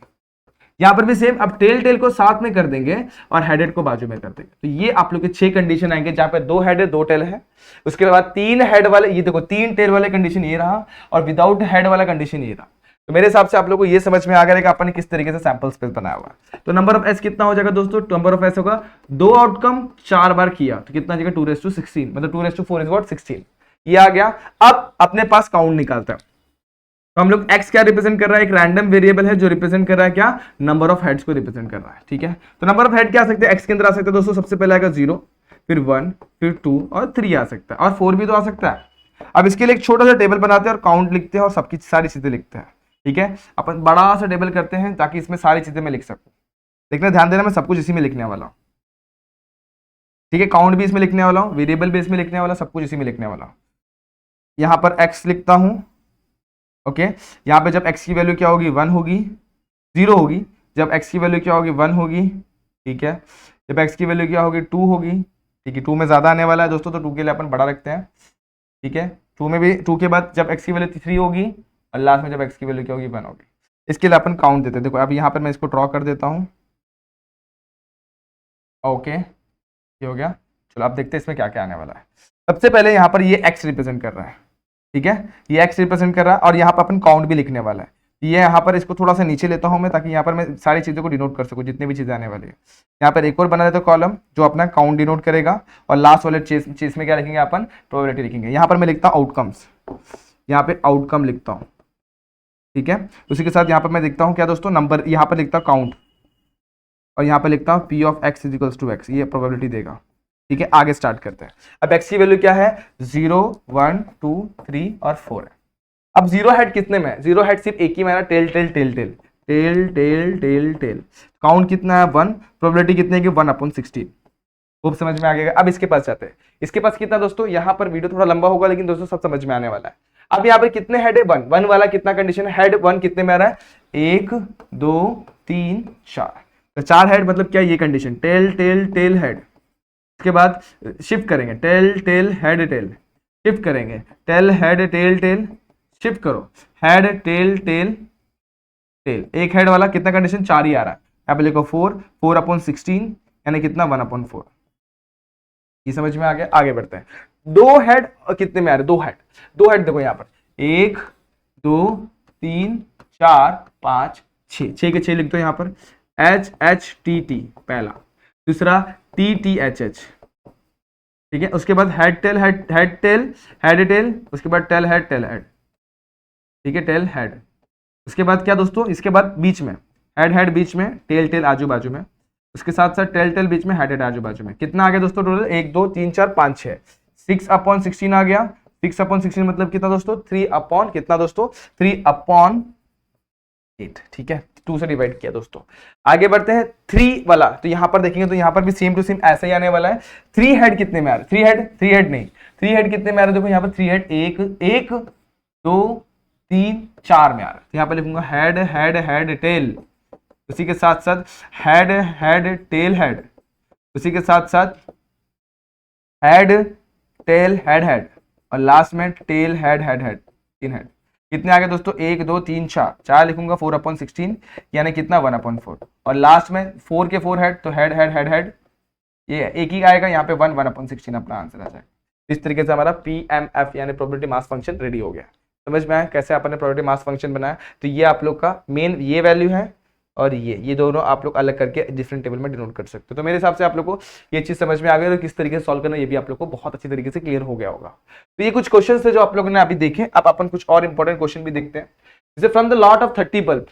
यहां पर भी सेम, अब टेल टेल को साथ में कर देंगे और हेड हेड को बाजू में कर देंगे। तो ये आप लोग के 6 कंडीशन आएंगे, जहां पे 2 हेड है 2 टेल है। उसके बाद 3 हेड वाले, ये देखो 3 टेल वाले कंडीशन ये रहा, और विदाउट हेड वाला कंडीशन ये रहा। तो मेरे हिसाब से आप लोग को ये समझ में आ गया कि अपन ने किस तरीके से सैंपल स्पेस बनाया हुआ है। तो नंबर ऑफ एस कितना हो जाएगा दोस्तों, नंबर ऑफ एस होगा 2 आउटकम 4 बार किया तो कितना आ जाएगा 2:16, मतलब 2:4 इज व्हाट 16। ये आ गया। अब अपने पास काउंट निकालते हैं। तो हम लोग x क्या रिप्रेजेंट कर रहा है, एक रैंडम वेरिएबल है जो रिप्रेजेंट कर रहा है क्या, नंबर ऑफ हेड्स को रिप्रेजेंट कर रहा है। ठीक है, तो नंबर ऑफ हेड क्या आ सकते हैं, x के अंदर आ सकते हैं दोस्तों। सबसे पहले आएगा 0, फिर 1, फिर 2 और 3 आ सकता है, और 4 भी तो आ सकता है। अब इसके लिए एक छोटा सा टेबल बनाते हैं और काउंट लिखते हैं और सबकी सारी चीजें लिखते हैं। ठीक है, अपन बड़ा सा टेबल करते हैं ताकि इसमें सारी चीजें मैं लिख सकूं। देखना, ध्यान देना, मैं सब कुछ इसी में लिखने वाला हूं। ठीक है, काउंट भी इसमें लिखने वाला हूं, वेरिएबल भी इसमें लिखने वाला, सब कुछ इसी में लिखने वाला हूं। यहां पर x लिखता हूं। ओके, यहाँ पे जब x की वैल्यू क्या होगी, 1 होगी, 0 होगी। जब x की वैल्यू क्या होगी, 1 होगी। ठीक है, जब x की वैल्यू क्या होगी, 2 होगी। ठीक है, 2 में ज्यादा आने वाला है दोस्तों, तो 2 के लिए अपन बड़ा रखते हैं। ठीक है, 2 में भी 2 के बाद जब x की वैल्यू 3 होगी, और लास्ट में जब x की वैल्यू क्या होगी, 1 होगी। इसके लिए अपन काउंट देते हैं। देखो अब यहाँ पर मैं इसको ड्रॉ कर देता हूँ। ओके, ये हो गया। चलो अब देखते हैं इसमें क्या क्या आने वाला है। सबसे पहले यहाँ पर ये x रिप्रेजेंट कर रहा है। ठीक है, ये x रिप्रेजेंट कर रहा है, और यहाँ पर अपन काउंट भी लिखने वाला है। ये यहाँ पर इसको थोड़ा सा नीचे लेता हूँ मैं, ताकि यहाँ पर मैं सारी चीज़ों को डिनोट कर सकूँ, जितनी भी चीज़ें आने वाली है। यहाँ पर एक और बना देता हूँ कॉलम जो अपना काउंट डिनोट करेगा, और लास्ट वाले चीज में क्या लिखेंगे अपन, प्रोबेबिलिटी लिखेंगे। यहाँ पर मैं लिखता हूँ आउटकम्स, यहाँ पे आउटकम लिखता हूँ। ठीक है, उसी के साथ यहाँ पर मैं लिखता हूँ क्या दोस्तों, नंबर, यहाँ पर लिखता हूँ काउंट, और यहाँ पर लिखता हूँ p of x is to x, ये प्रोबेबिलिटी देगा। ठीक है, आगे स्टार्ट करते हैं। अब x की वैल्यू क्या है, 0 1 2 3 और 4 है। अब 0 हेड कितने में, 0 हेड सिर्फ एक ही में, tail tail tail tail tail tail tail tail. Count कितना है, 1, प्रोबेबिलिटी कितनी है कि 1/16। खूब समझ में आ गया। अब इसके पास जाते हैं। इसके पास कितना दोस्तों, यहाँ पर वीडियो थोड़ा लंबा होगा, लेकिन दोस्तों सब समझ में आने वाला है। अब यहाँ पर कितने हेड है, 1 वाला कितना कंडीशन है, हेड 1 कितने में आ रहा है, 1 2 3 4। तो 4 हेड मतलब क्या, ये condition, tail tail tail head. उसके बाद शिफ्ट करेंगे, tail tail head tail, shift करेंगे, tail head tail tail, shift करो, हेड टेल टेल टेल। एक हेड वाला कितना कंडीशन, 4 ही आ रहा है। यहाँ पे लिखो 4/16 यानी कितना, 1/4। ये समझ में आ गया। आगे बढ़ते हैं। 2 हेड कितने में आ रहे, 2 हेड, 2 हेड देखो यहाँ पर 1 2 3 4 5 6, 6 के 6 लिख दो यहाँ पर। HHTT पहला, दूसरा TTHH। ठीक है, उसके बाद head tail head head tail head tell, उसके बाद टेल हेड टेल हेड। ठीक है, टेल हेड। उसके बाद क्या दोस्तों, इसके बाद बीच में हेड हेड, बीच में टेल टेल आजू बाजू में, उसके साथ साथ टेल टेल बीच में, हेड हेड आजू बाजू में। कितना आ गया दोस्तों टोटल, 1 2 3 4 5 6, 6/16 आ गया। 6/16 मतलब कितना दोस्तों, 3 कितना दोस्तों, 3/8। ठीक है, 2 से डिवाइड किया दोस्तों। आगे बढ़ते हैं 3 वाला। तो यहां पर देखेंगे तो यहां पर भी सेम टू सेम ऐसा ही आने वाला है। 3 हेड कितने में आ रहा है, 3 हेड नहीं, 3 हेड कितने में आ रहा है, देखो यहाँ पर 3 हेड 1 2 3 4 में आ रहा है। तो यहाँ पर लिखूंगा हेड हेड हेड टेल, उसी के साथ साथ हेड हेड टेल हेड, उसी के साथ साथ हेड टेल हेड हेड, और लास्ट में tell head head head, 3 head. कितने आ गए दोस्तों, 1 2 3 4, 4 लिखूंगा 4/16 यानी कितना, 1/4। और लास्ट में 4 के 4 हेड, तो हेड हेड हेड हेड, ये एक ही आएगा यहाँ पे 1/16 अपना आंसर आ जाएगा। इस तरीके से हमारा PMF यानी प्रोबेबिलिटी मास फंक्शन रेडी हो गया। समझ में आया कैसे अपन ने प्रोबेबिलिटी मास फंक्शन बनाया। तो ये आप लोग का मेन ये वैल्यू है और ये दोनों आप लोग अलग करके डिफरेंट टेबल में डिनोट कर सकते हो। तो मेरे हिसाब से आप लोग को ये चीज समझ में आ गई, तो किस तरीके से सॉल्व करना ये भी आप लोग को बहुत अच्छी तरीके से क्लियर हो गया होगा। तो ये कुछ क्वेश्चन थे जो आप लोगों ने अभी देखे। अब अपन कुछ और इंपॉर्टेंट क्वेश्चन भी देखते हैं। जैसे from the lot of 30 bulb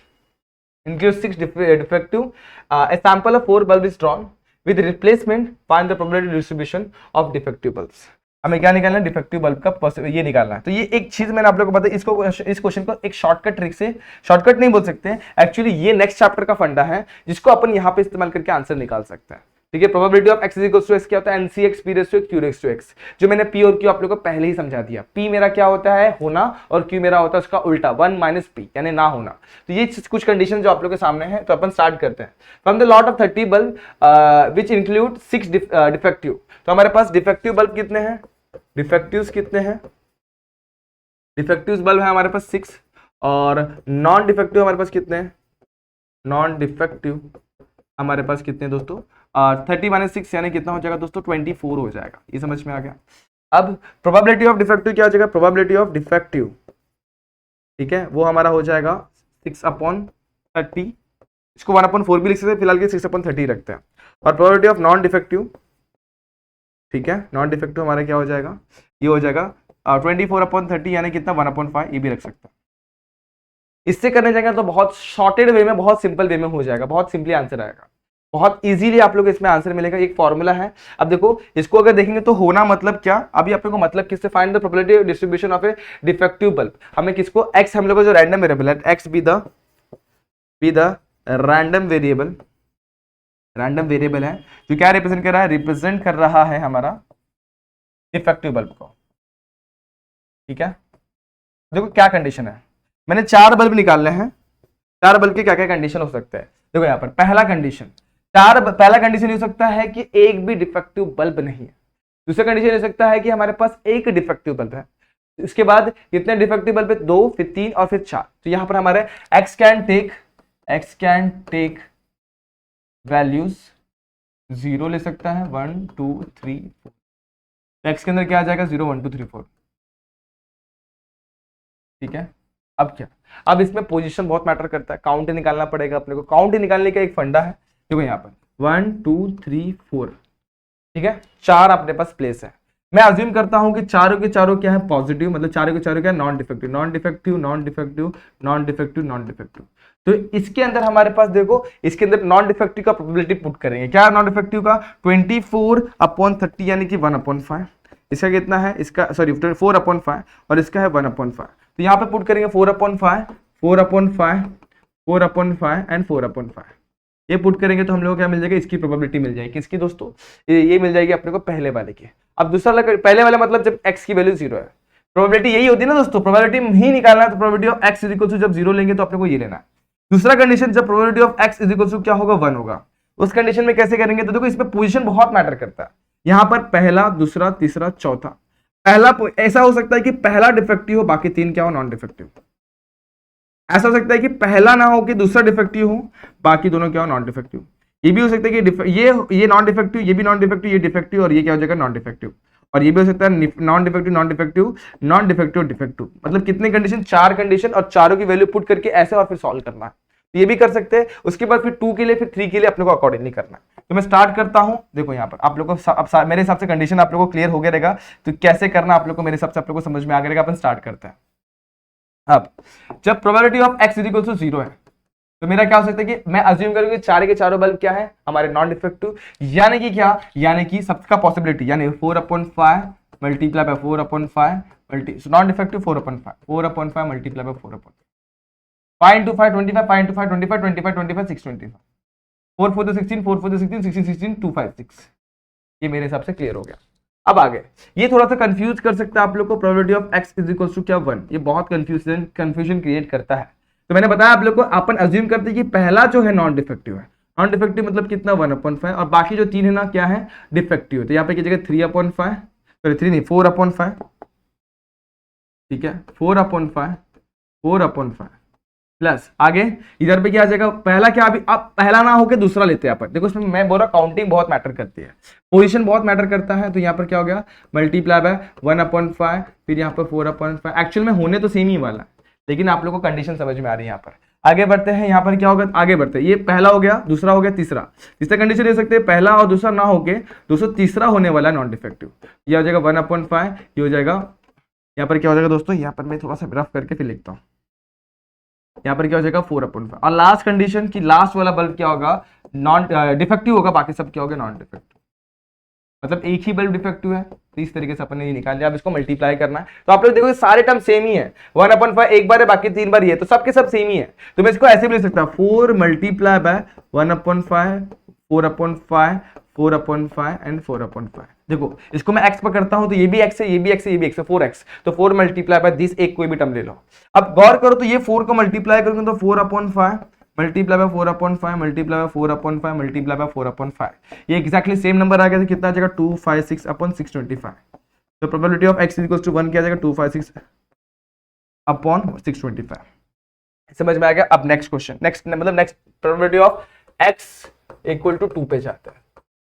includes 6 defective, a sample of 4 bulb is drawn with replacement, find the probability distribution of defective bulbs। हमें क्या निकालना है, डिफेक्टिव बल्ब का ये निकालना है। तो ये एक चीज मैंने आप लोगों को बताया, इसको इस क्वेश्चन को एक शॉर्टकट ट्रिक से, शॉर्टकट नहीं बोल सकते एक्चुअली, ये नेक्स्ट चैप्टर का फंडा है जिसको अपन यहाँ पे इस्तेमाल करके आंसर निकाल सकते हैं। ठीक है, probability of x equals to x क्या होता है, NCx p raise to q raise to x, जो मैंने p और q आप लोगों को पहले ही समझा दिया। p मेरा क्या होता है, होना, और q मेरा होता है उसका उल्टा 1 माइनस p यानी ना होना। तो ये कुछ कंडीशन जो आप लोगों के सामने है, तो अपन स्टार्ट करते हैं। From the lot of 30 bulb which include 6 defective. तो हमारे पास डिफेक्टिव बल्ब कितने हैं, डिफेक्टिव्स कितने हैं, डिफेक्टिव्स बल्ब है हमारे पास 6, और नॉन डिफेक्टिव हमारे पास कितने हैं, नॉन डिफेक्टिव हमारे पास कितने दोस्तों, 30 माइनस 6 यानी कितना हो जाएगा दोस्तों, 24 हो जाएगा। ये समझ में आ गया। अब प्रोबेबिलिटी ऑफ डिफेक्टिव क्या हो जाएगा, प्रोबेबिलिटी ऑफ डिफेक्टिव, ठीक है, वो हमारा हो जाएगा 6/30। इसको 1/4 भी लिख सकते हैं, फिलहाल के 6/30 रखते हैं। और प्रोबेबिलिटी ऑफ नॉन डिफेक्टिव, ठीक है, नॉन डिफेक्टिव हमारा क्या हो जाएगा, ये हो जाएगा 24/30 यानी कितना 1/5, ये भी रख सकते हैं। इससे करने जाएगा तो बहुत शॉर्टेड वे में, बहुत सिंपल वे में हो जाएगा, बहुत सिंपली आंसर आएगा, बहुत इजीली आप लोग इसमें आंसर मिलेगा। एक फॉर्मूला है। अब देखो इसको अगर देखेंगे तो होना मतलब क्या, अभी आप लोग को मतलब किससे, find the probability distribution of A defective bulb. हमें किसको, x हम लोग को जो रैंडम वेरिएबल है, x B the random variable, random variable है जो क्या रिप्रेजेंट कर रहा है, रिप्रेजेंट कर रहा है हमारा डिफेक्टिव बल्ब को। ठीक है, देखो क्या कंडीशन है, मैंने 4 बल्ब निकालने हैं, 4 बल्ब के क्या क्या कंडीशन हो सकते हैं। देखो यहाँ पर पहला कंडीशन, पहला कंडीशन हो सकता है कि एक भी डिफेक्टिव बल्ब नहीं है। दूसरा कंडीशन हो सकता है कि हमारे पास एक डिफेक्टिव बल्ब है। इसके बाद कितने डिफेक्टिव बल्ब है, 2, फिर 3 और फिर 4। तो यहाँ पर हमारे x कैन टेक वैल्यूज 0 ले सकता है, 1 2 3 4। x के अंदर क्या आ जाएगा, 0 1 2 3 4। ठीक है, अब क्या, अब इसमें पोजीशन बहुत मैटर करता है, काउंट निकालना पड़ेगा अपने को। काउंट निकालने का एक फंडा है, देखो यहाँ पर 1 2 3 4, ठीक है, 4 अपने पास प्लेस है। मैं अज्यूम करता हूं कि चारों के चारों क्या है, पॉजिटिव, मतलब चारों के चारों क्या है, non defective, non defective, non defective, non defective, non defective. तो इसके अंदर हमारे पास देखो, इसके अंदर नॉन डिफेक्टिव का प्रोबेबिलिटी पुट करेंगे। क्या नॉन डिफेक्टिव का, 24/30 यानी कि 1/5। इसका कितना है, इसका सॉरी 4/5 और इसका है 1/5। तो यहाँ पे पुट करेंगे 4/5, 4/5, 4/5 एंड 4/5। ये पुट करेंगे तो हम लोग को क्या मिल जाएगा, इसकी प्रोबेबिलिटी मिल जाएगी। किसकी दोस्तों, ये मिल जाएगी अपने को पहले वाले की। अब दूसरा पहले वाला मतलब जब x की वैल्यू 0 है, प्रोबेबिलिटी यही होती है ना दोस्तों, प्रोबेबिलिटी ही निकालना है। तो probability of x equal to जब 0 लेंगे तो अपने को ये लेना है। दूसरा कंडीशन जब probability of x equal to क्या होगा, 1 होगा, उस कंडीशन में कैसे करेंगे। तो देखो इसमें पोजीशन बहुत मैटर करता है। यहाँ पर पहला, दूसरा, तीसरा, चौथा। पहला ऐसा हो सकता है कि पहला डिफेक्टिव हो, बाकी 3 क्या हो, नॉन डिफेक्टिव। ऐसा हो सकता है कि पहला ना हो कि दूसरा डिफेक्टिव हो, बाकी दोनों क्या हो, नॉन डिफेक्टिव। ये भी हो सकता है कि ये नॉन डिफेक्टिव, ये भी नॉन डिफेक्टिव, ये डिफेक्टिव और ये क्या हो जाएगा, नॉन डिफेक्टिव। और ये भी हो सकता है non defective, non defective, non defective, defective. मतलब कितने कंडीशन, 4 कंडीशन, और चारों की वैल्यू पुट करके ऐसे और फिर सॉल्व करना है। ये भी कर सकते हैं। उसके बाद फिर 2 के लिए, फिर 3 के लिए अपने को अकॉर्डिंगली करना है। तो मैं स्टार्ट करता हूं। देखो यहाँ पर आप लोग को अब मेरे हिसाब से कंडीशन आप लोग को क्लियर हो गया रहेगा। तो कैसे करना आप लोग को, मेरे हिसाब से आप लोग को समझ में आ गया। अपन स्टार्ट करते हैं। अब जब probability of x equal to 0 है, तो मेरा क्या हो सकता है कि मैं अज्यूम करूंगी चार के चारों बल्ब क्या है, हमारे नॉन डिफेक्टिव, यानी कि क्या, यानी कि सबका पॉसिबिलिटी, यानी 4/5 multiply by 4/5 non defective 4/5, 4/5 multiply by 4/5, 5 into 5 25, 5 into 5 25, 25 25 625, 4 4 16, 4 4 16, 16 16 256। ये मेरे हिसाब से क्लियर हो गया। अब आगे ये थोड़ा सा कंफ्यूज कर सकता है आप लोग को, probability of x is equal to क्या 1, ये बहुत कंफ्यूजन क्रिएट करता है। तो मैंने बताया आप लोग को, अपन अज्यूम करते हैं कि पहला जो है नॉन डिफेक्टिव है। नॉन डिफेक्टिव मतलब कितना, 1/5, और बाकी जो 3 है ना क्या है, डिफेक्टिव। तो यहाँ पे की जगह 3/5, सॉरी 3 नहीं 4/5, ठीक है, 4/5, 4/5, प्लस आगे इधर पे क्या आ जाएगा, पहला क्या, अभी अब पहला ना होके दूसरा लेते हैं अपन। देखो इसमें मैं बोल रहा काउंटिंग बहुत मैटर करती है, पोजीशन बहुत मैटर करता है। तो यहाँ पर क्या हो गया, मल्टीप्लाई बाय 1/5, फिर यहाँ पर 4/5। एक्चुअल में होने तो सेम ही वाला है, लेकिन आप लोगों को कंडीशन समझ में आ रही है। यहाँ पर आगे बढ़ते हैं, यहाँ पर क्या होगा, आगे बढ़ते हैं, ये पहला हो गया, दूसरा हो गया, तीसरा। तीसरा कंडीशन दे सकते हैं, पहला और दूसरा ना होके दोस्तों तीसरा होने वाला नॉन डिफेक्टिव। ये हो जाएगा 1/5, ये हो जाएगा, यहाँ पर क्या हो जाएगा दोस्तों, यहाँ पर मैं थोड़ा सा रफ करके फिर लिखता हूँ। यहाँ पर क्या हो जाएगा 4/5। और लास्ट कंडीशन की लास्ट वाला बल्ब क्या होगा, नॉन डिफेक्टिव होगा, बाकी सब क्या होगा नॉन डिफेक्टिव। मतलब एक ही बल्ब डिफेक्टिव है, तो इस तरीके से अपन ने ये निकाल लिया। अब इसको मल्टीप्लाई करना है, तो आप लोग देखो सारे टर्म सेम ही है। 1/5 एक बार है, बाकी 3 बार ही है, तो सबके सब सेम ही है। तो मैं इसको ऐसे भी लिख सकता हूँ, 4 मल्टीप्लाई बाय 1/5, 4/5, 4/5 एंड 4/5। देखो इसको मैं x पकड़ता हूं तो ये भी x है, ये भी x है, ये भी x है, 4x। तो 4 मल्टीप्लाई बाय दिस, एक कोई भी टर्म ले लो। अब गौर करो तो ये 4 को मल्टीप्लाई करोगे तो 4/5 multiply by 4/5 multiply by 4/5 multiply by 4/5, ये एक्जैक्टली सेम नंबर आ गया। तो कितना आ जाएगा 256/625। तो probability of x equals to 1 क्या आ जाएगा 256/625। समझ में आ गया। अब नेक्स्ट क्वेश्चन, नेक्स्ट मतलब next probability of x equal to 2 पे जाता है।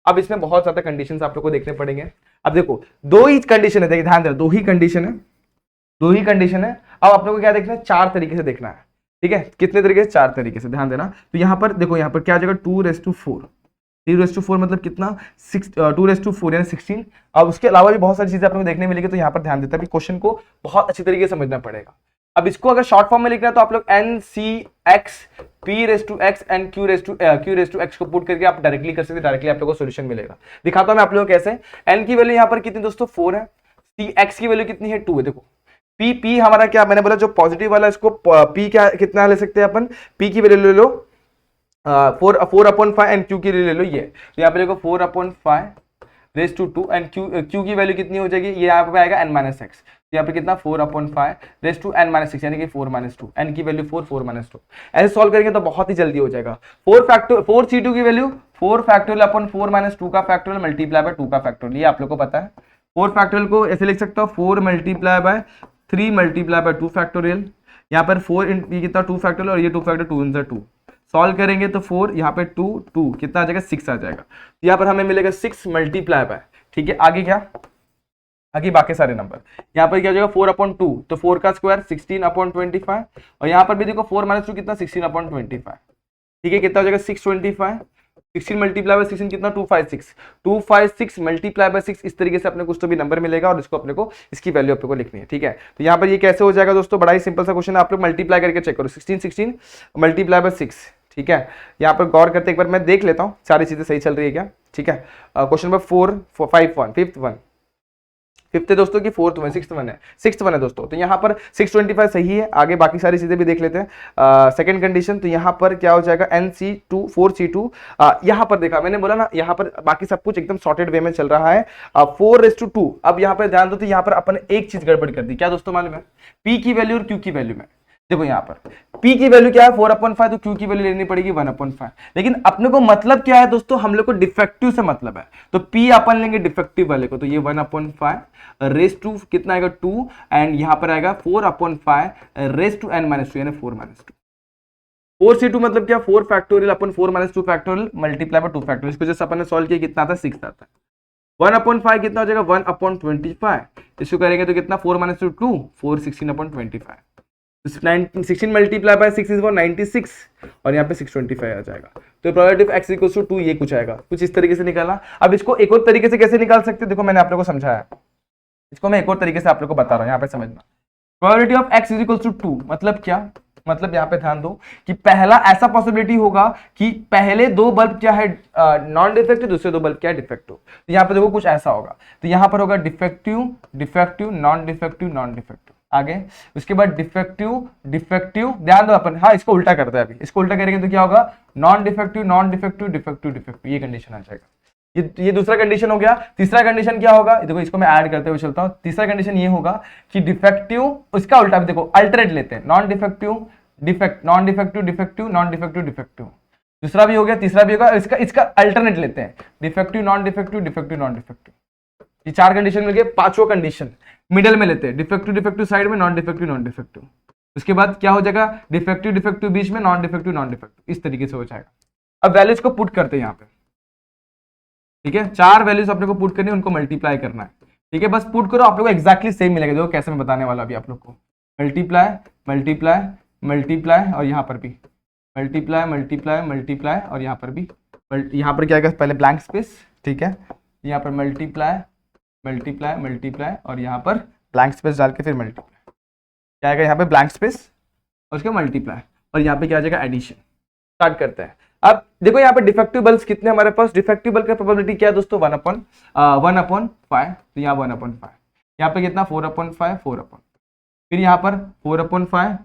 अब इसमें बहुत ज्यादा कंडीशंस आप लोग को देखने पड़ेंगे। अब देखो दो ही कंडीशन है, देखिए ध्यान देना, दो ही कंडीशन है, दो ही कंडीशन है। अब आप लोग को क्या देखना है, 4 तरीके से देखना है। ठीक है, कितने तरीके से, 4 तरीके से, ध्यान देना। तो यहाँ पर देखो, यहाँ पर क्या आ जाएगा 2⁴, 3⁴ मतलब कितना 2⁴ यानी 16। अब उसके अलावा भी बहुत सारी चीजें आप लोग को देखने मिलेगी, तो यहाँ पर ध्यान देता है, क्वेश्चन को बहुत अच्छी तरीके से समझना पड़ेगा। अब इसको अगर शॉर्ट फॉर्म में लिखना है तो आप लोग NCX P⁴x एंड Q⁴x को पुट करके आप डायरेक्टली कर सकते, डायरेक्टली आप लोगों को सॉल्यूशन मिलेगा। दिखाता हूं मैं आप लोगों को कैसे। n की वैल्यू यहाँ पर कितनी दोस्तों 4 है, x की वैल्यू कितनी है 2 है। देखो p हमारा क्या, मैंने बोला जो पॉजिटिव वाला इसको p क्या कितना ले सकते हैं अपन, p की वैल्यू ले लो 4/5 एंड q की वैल्यू ले लो ये। तो यहाँ पे देखो 4/5 एंड q की वैल्यू कितनी हो जाएगी, ये यहाँ पे आएगा n-x। यहाँ पे कितना 4/5 यानी कि 4-2, n की वैल्यू 4 ऐसे सॉल्व करेंगे तो बहुत ही जल्दी हो जाएगा। 4C2 की वैल्यू 4 का फैक्टोरियल मल्टीप्लाई बाय 2 का फैक्टोरियल, ये आप लोग को पता है। 4 फैक्टोरियल को ऐसे लिख सकता हूँ 4 multiply by 3 multiply by 2 factorial. यहाँ पर 4 ये कितना 2 फैक्टोरियल और ये 2 फैक्टोरियल 2 × 2 सॉल्व करेंगे तो 4 यहाँ पे 2 कितना आ जाएगा 6 आ जाएगा। यहाँ पर हमें मिलेगा 6 मल्टीप्लाई बाय, ठीक है। आगे क्या, आगे बाकी सारे नंबर। यहाँ पर क्या हो जाएगा 4/2, तो 4 का स्क्वायर 16/25 और यहाँ पर भी देखो 4 - 2 कितना 16/25, ठीक है। कितना हो जाएगा 625, 16 मल्टीप्लाई बाय 16 कितना 256 मल्टीप्लाई बाय 6। इस तरीके से अपने कुछ तो भी नंबर मिलेगा और इसको अपने को इसकी वैल्यू अपने को लिखनी है, ठीक है। तो यहाँ पर ये कैसे हो जाएगा दोस्तों, बड़ा ही सिंपल सा क्वेश्चन है, आप लोग मल्टीप्लाई करके चेक करो 16 मल्टीप्लाई बाय 6, ठीक है। यहाँ पर गौर करते एक बार मैं देख लेता हूँ सारी चीजें सही चल रही है क्या, ठीक है। क्वेश्चन नंबर 5th है दोस्तों की 4th वन 6th वन है दोस्तों। तो यहाँ पर 625 सही है। आगे बाकी सारी चीजें भी देख लेते हैं। सेकंड कंडीशन, तो यहाँ पर क्या हो जाएगा NC2 4C2। यहाँ पर देखा मैंने बोला ना, यहाँ पर बाकी सब कुछ एकदम सॉर्टेड वे में चल रहा है। 4:2। अब यहाँ पर ध्यान दो, तो यहाँ पर अपन एक चीज गड़बड़ कर दी, क्या दोस्तों मालूम है, P की वैल्यू और Q की वैल्यू में। देखो यहाँ पर P की वैल्यू क्या है 4/5, तो Q की वैल्यू लेनी पड़ेगी 1/5। लेकिन अपने को मतलब क्या है दोस्तों, हम लोग को डिफेक्टिव से मतलब है, तो P अपन लेंगे डिफेक्टिव वाले को, तो ये 1/5 रेस टू कितना आएगा 2 एंड यहाँ पर आएगा 4/5 रेस टू n-2 यानी 4-2। 4C2 मतलब क्या 4 factorial upon 4-2 factorial multiply by 2 factorial. इसको जैसे अपन ने सॉल्व किया कितना आता है 6 आता है। 1/5 कितना हो जाएगा 1/25, इसको करेंगे तो कितना 4 - 2 4 16/25। 16 मल्टीप्लाई बाय 6 इज 96 और यहाँ पे 625 आ जाएगा। तो probability of x equals to 2 ये कुछ आएगा, कुछ इस तरीके से निकाला। अब इसको एक और तरीके से कैसे निकाल सकते हैं, देखो मैंने आप लोगों को समझाया, इसको मैं एक और तरीके से आप लोगों को बता रहा हूँ, यहाँ पे समझना। Probability of x equals to 2 मतलब क्या, मतलब यहाँ पे ध्यान दो कि पहला ऐसा पॉसिबिलिटी होगा कि पहले दो बल्ब क्या है नॉन डिफेक्टिव, दूसरे दो बल्ब क्या है डिफेक्टिव। तो यहाँ पे देखो कुछ ऐसा होगा, तो यहाँ पर होगा defective defective non defective non defective. आगे उसके बाद डिफेक्टिव डिफेक्टिव, ध्यान दो अपन, हाँ इसको उल्टा करते हैं अभी, इसको उल्टा करेंगे तो क्या होगा non defective non defective defective defective, ये कंडीशन आ जाएगा। ये दूसरा कंडीशन हो गया। तीसरा कंडीशन क्या होगा, देखो इसको मैं ऐड करते हुए चलता हूं। तीसरा कंडीशन ये होगा कि डिफेक्टिव, उसका उल्टा भी देखो अल्टरनेट लेते हैं, non defective defect non defective defective non defective defective. दूसरा भी हो गया, तीसरा भी होगा, इसका अल्टरनेट लेते हैं, defective non defective defective non defective. ये 4 कंडीशन मिल गए। 5वां कंडीशन मिडल में लेते हैं, डिफेक्टिव डिफेक्टिव साइड में, नॉन डिफेक्टिव नॉन डिफेक्टिव। उसके बाद क्या हो जाएगा, डिफेक्टिव डिफेक्टिव बीच में, नॉन डिफेक्टिव नॉन डिफेक्टिव, इस तरीके से हो जाएगा। अब वैल्यूज को पुट करते हैं यहाँ पे, ठीक है, 4 वैल्यूज अपने को पुट करनी है, उनको मल्टीप्लाई करना है, ठीक है, बस पुट करो, आप लोग को एक्जैक्टली सेम मिलेगा। देखो कैसे मैं बताने वाला अभी आप लोग को, मल्टीप्लाई मल्टीप्लाई मल्टीप्लाई, और यहाँ पर भी मल्टीप्लाई मल्टीप्लाई मल्टीप्लाई, और यहाँ पर भी यहाँ पर क्या आएगा, पहले ब्लैंक स्पेस, ठीक है, यहाँ पर मल्टीप्लाई मल्टीप्लाई मल्टीप्लाई, और यहाँ पर ब्लैंक स्पेस डाल के फिर मल्टीप्लाई, क्या आएगा यहाँ पे ब्लैंक स्पेस और उसके मल्टीप्लाई, और यहाँ पे क्या आ जाएगा एडिशन। स्टार्ट करते हैं। अब देखो यहाँ पे डिफेक्टिव बल्स कितने हमारे पास, डिफेक्टिव बल का प्रोबेबिलिटी क्या है दोस्तों, 1/5, तो यहाँ 1/5, यहाँ पे कितना 4/5 4/5, फिर यहाँ पर 4/5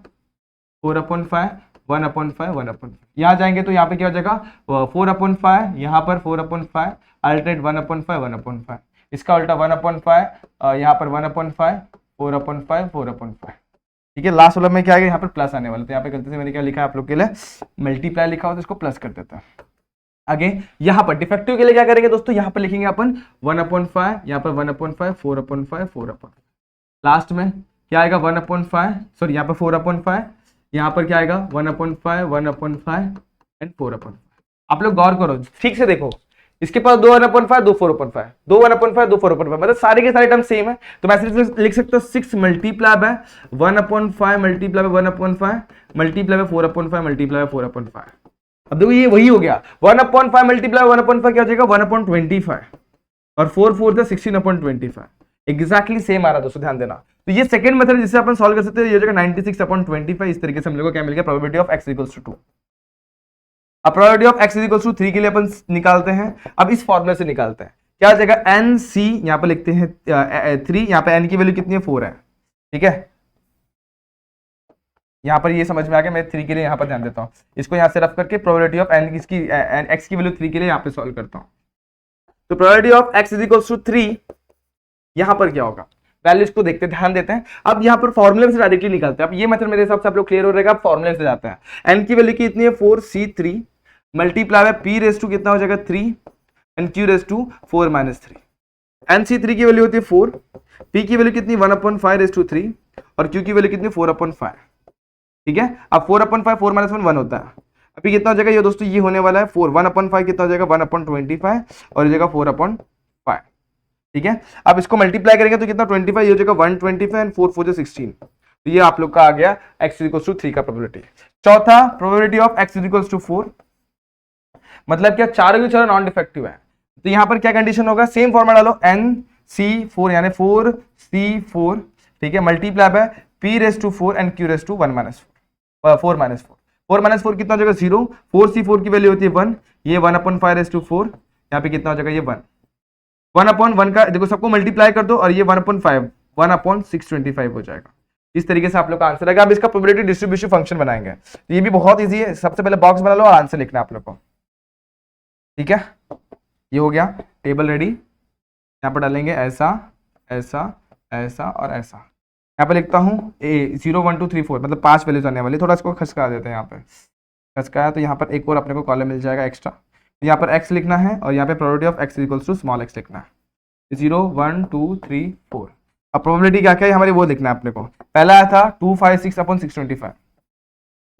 4/5 1/5 1/5, यहाँ जाएंगे तो यहाँ पे क्या हो जाएगा 4/5, यहाँ पर 4/5 अल्टरनेट 1/5 1/5, इसका उल्टा 1/5, यहाँ पर 1/5 4/5 4/5, ठीक है। लास्ट वाला में क्या आएगा, यहाँ पर प्लस आने वाला, तो यहाँ पे गलती से मैंने क्या लिखा है आप लोग के लिए, मल्टीप्लाई लिखा हो तो इसको प्लस कर देता है। आगे यहाँ पर डिफेक्टिव के लिए क्या करेंगे दोस्तों, यहाँ पर लिखेंगे अपन 1/5, यहाँ पर 1/5 4/5 4/5, लास्ट में क्या आएगा 1/5, सॉरी यहाँ पर 4/5, यहाँ पर क्या आएगा 1/5 1/5 एंड 4/5। आप लोग गौर करो, ठीक से देखो, इसके पास 2/5 2 4/5 2 1/5 2 4/5, मतलब सारे के सारे टर्म सेम है, तो मैं लिख सकता हूँ 6 multiply by 1/5 multiply by 1/5 multiply by 4/5 multiply by 4/5। अब देखो ये वही हो गया, 1/5 मल्टीप्लाई 1/5 क्या हो जाएगा 1/25, और 4 4 था 16/25, एग्जैक्टली सेम आ रहा है दोस्तों, ध्यान देना। तो ये सेकंड मेथड जिससे अपन सॉल्व कर सकते हैं, ये हो जाएगा 96/25, इस तरीके से हम लोग को क्या मिल गया, probability of x equals to 2। अब probability of x equals to 3 के लिए अपन निकालते हैं, अब इस फॉर्मूले से निकालते हैं, क्या हो जाएगा nc, यहाँ पे लिखते हैं 3, यहाँ पे n की वैल्यू कितनी है 4 है, ठीक है, यहाँ पर ये समझ में आ गया, मैं 3 के लिए यहाँ पर ध्यान देता हूँ, इसको यहाँ से रफ करके प्रोबेबिलिटी ऑफ n इसकी x की वैल्यू 3 के लिए यहाँ पे सॉल्व करता हूँ। तो probability of x equals to 3, यहाँ पर क्या होगा, वैल्यूज को देखते ध्यान देते हैं। अब यहाँ पर फॉर्मूले से डायरेक्टली निकालते हैं, अब ये मेथड मेरे हिसाब से आप लोग क्लियर हो रहेगा। अब फॉर्मूले से जाते हैं, n की वैल्यू कितनी है 4c3 multiply by p raise to कितना हो जाएगा 3 and q raise to 4 - 3, nc3 की वैल्यू होती है 4, p की वैल्यू कितनी 1/5 रेज टू 3, और q की वैल्यू कितनी 4/5, ठीक है। अब 4/5 4 - 1 1 होता है, अभी कितना हो जाएगा ये दोस्तों, ये होने वाला है 4, 1/5 कितना हो जाएगा 1/25, और ये जगह 4/5, ठीक है। अब इसको मल्टीप्लाई करेंगे तो कितना 25, ये हो जाएगा 125 एंड 4 4 16, तो ये आप लोग का आ गया x इक्वल्स टू 3 का प्रोबेबिलिटी। चौथा probability of x equals to 4, मतलब क्या चारों के चारों नॉन डिफेक्टिव है, तो यहाँ पर क्या कंडीशन होगा, सेम फॉर्मूला डालो nc4 यानी 4c4, ठीक है, multiply by p raise to 4 and q raise to 4 - 4 कितना हो जाएगा 0, 4c4 की वैल्यू होती है 1, ये 1/5 रेज टू 4, यहाँ पे कितना हो जाएगा ये 1/1 का, देखो सबको मल्टीप्लाई कर दो, और ये 1/5 1/625 हो जाएगा। इस तरीके से आप लोग का आंसर आएगा। अब इसका प्रोबेबिलिटी डिस्ट्रीब्यूशन फंक्शन बनाएंगे, तो ये भी बहुत इजी है, सबसे पहले बॉक्स बना लो और आंसर लिखना है आप लोग को, ठीक है। ये हो गया टेबल रेडी, यहाँ पर डालेंगे ऐसा ऐसा ऐसा और ऐसा, यहाँ पे लिखता हूँ 0 1 2 3 4, मतलब 5 वैल्यूज आने वाली, थोड़ा इसको खसका देते हैं, यहाँ पे खसकाया तो यहाँ पर एक और अपने को कॉलम मिल जाएगा एक्स्ट्रा, यहाँ पर x लिखना है, और यहाँ पे probability of x equals to small x लिखना है, 0 1 2 3 4। अब प्रोबेबिलिटी क्या क्या है हमारी वो लिखना है अपने को, पहला आया था 256/625,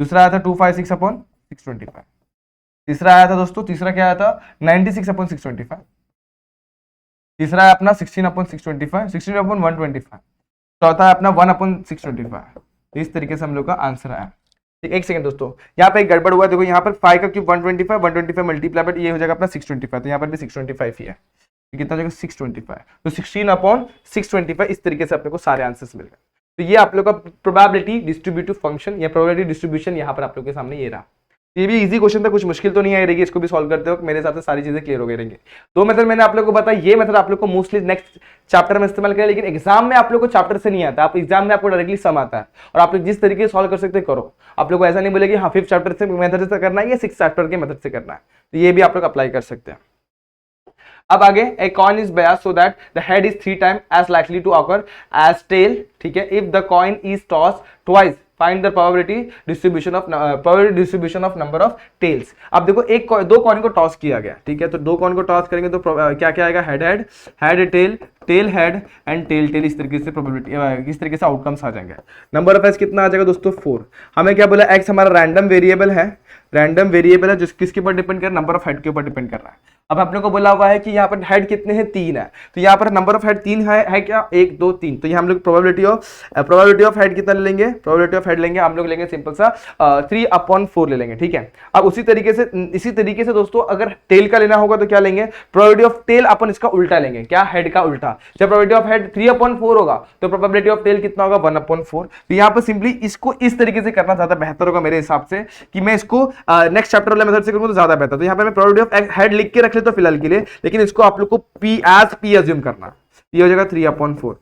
दूसरा आया था 256/625, तीसरा आया था दोस्तों, तीसरा क्या आया था 96/625, तीसरा है अपना 16/625 16/125, चौथा है अपना 1/625। इस तरीके से हम लोग का आंसर आया। एक सेकंड दोस्तों, यहाँ पे एक गड़बड़ हुआ, देखो यहाँ पर 5 का क्यूब 125 मल्टीप्लाई, बट ये हो जाएगा अपना 625, तो यहाँ पर भी 625 ही है, कितना हो जाएगा 625, तो 16/625, इस तरीके से अपने को सारे आंसर्स मिल गए। तो ये आप लोग का प्रोबेबिलिटी डिस्ट्रीब्यूटिव फंक्शन या प्रोबेबिलिटी डिस्ट्रीब्यूशन यहाँ पर आप लोग के सामने ये रहा। ये भी इजी क्वेश्चन था, कुछ मुश्किल तो नहीं आई रहेगी, इसको भी सॉल्व करते वक्त मेरे हिसाब से सारी चीजें क्लियर हो गई रहेंगी। दो मेथड मैंने आप लोग को बताया, ये मेथड आप लोग को मोस्टली नेक्स्ट चैप्टर में इस्तेमाल करें, लेकिन एग्जाम में आप लोग को चैप्टर से नहीं आता, आप एग्जाम में आपको डायरेक्टली सम आता है, और आप लोग जिस तरीके से सॉल्व कर सकते करो। आप लोग को ऐसा नहीं बोलेगी हाँ 5th चैप्टर से मेथड से करना है या 6th चैप्टर के मेथड से करना है, तो ये भी आप लोग अप्लाई कर सकते हैं। अब आगे, a coin is biased so that the head is 3 times as likely to occur as tail, ठीक है। if the coin is tossed twice find the probability distribution of number of tails। अब देखो दो कॉइन को toss किया गया, ठीक है, तो दो कॉइन को टॉस करेंगे तो क्या क्या आएगा, head head head tail tail head and tail tail, इस तरीके से प्रोबेबिलिटी, इस तरीके से आउटकम्स आ जाएंगे। नंबर ऑफ एज कितना आ जाएगा दोस्तों 4। हमें क्या बोला, एक्स हमारा रैंडम वेरिएबल है, रैंडम वेरिएबल है, जिस किसके ऊपर डिपेंड कर रहा है, नंबर ऑफ हेड के ऊपर डिपेंड कर रहा है। अब आपने को बोला हुआ है कि यहाँ पर हेड कितने हैं, 3 है, तो यहाँ पर नंबर ऑफ हेड 3 है क्या, 1 2 3, तो ये हम लोग प्रोबेबिलिटी ऑफ हेड कितना ले लेंगे, प्रोबेबिलिटी ऑफ हेड लेंगे हम लोग, लेंगे सिंपल सा 3/4 ले लेंगे, ठीक है। अब इसी तरीके से दोस्तों अगर टेल का लेना होगा तो क्या लेंगे, प्रोबेबिलिटी ऑफ टेल अपन इसका उल्टा लेंगे, क्या, हेड का उल्टा। जब प्रोबेबिलिटी ऑफ हेड 3/4 होगा तो प्रोबेबिलिटी ऑफ टेल कितना होगा, 1/4। तो यहाँ पर सिंपली इसको इस तरीके से करना ज्यादा बेहतर होगा मेरे हिसाब से, कि मैं इसको नेक्स्ट चैप्टर वाले मेथड से करूंगा तो ज्यादा बेहतर। तो यहाँ पर मैं प्रोबेबिलिटी ऑफ हेड लिख के रख लेता हूं फिलहाल के लिए, लेकिन इसको आप लोग को पी अज्यूम करना, ये हो जाएगा 3/4,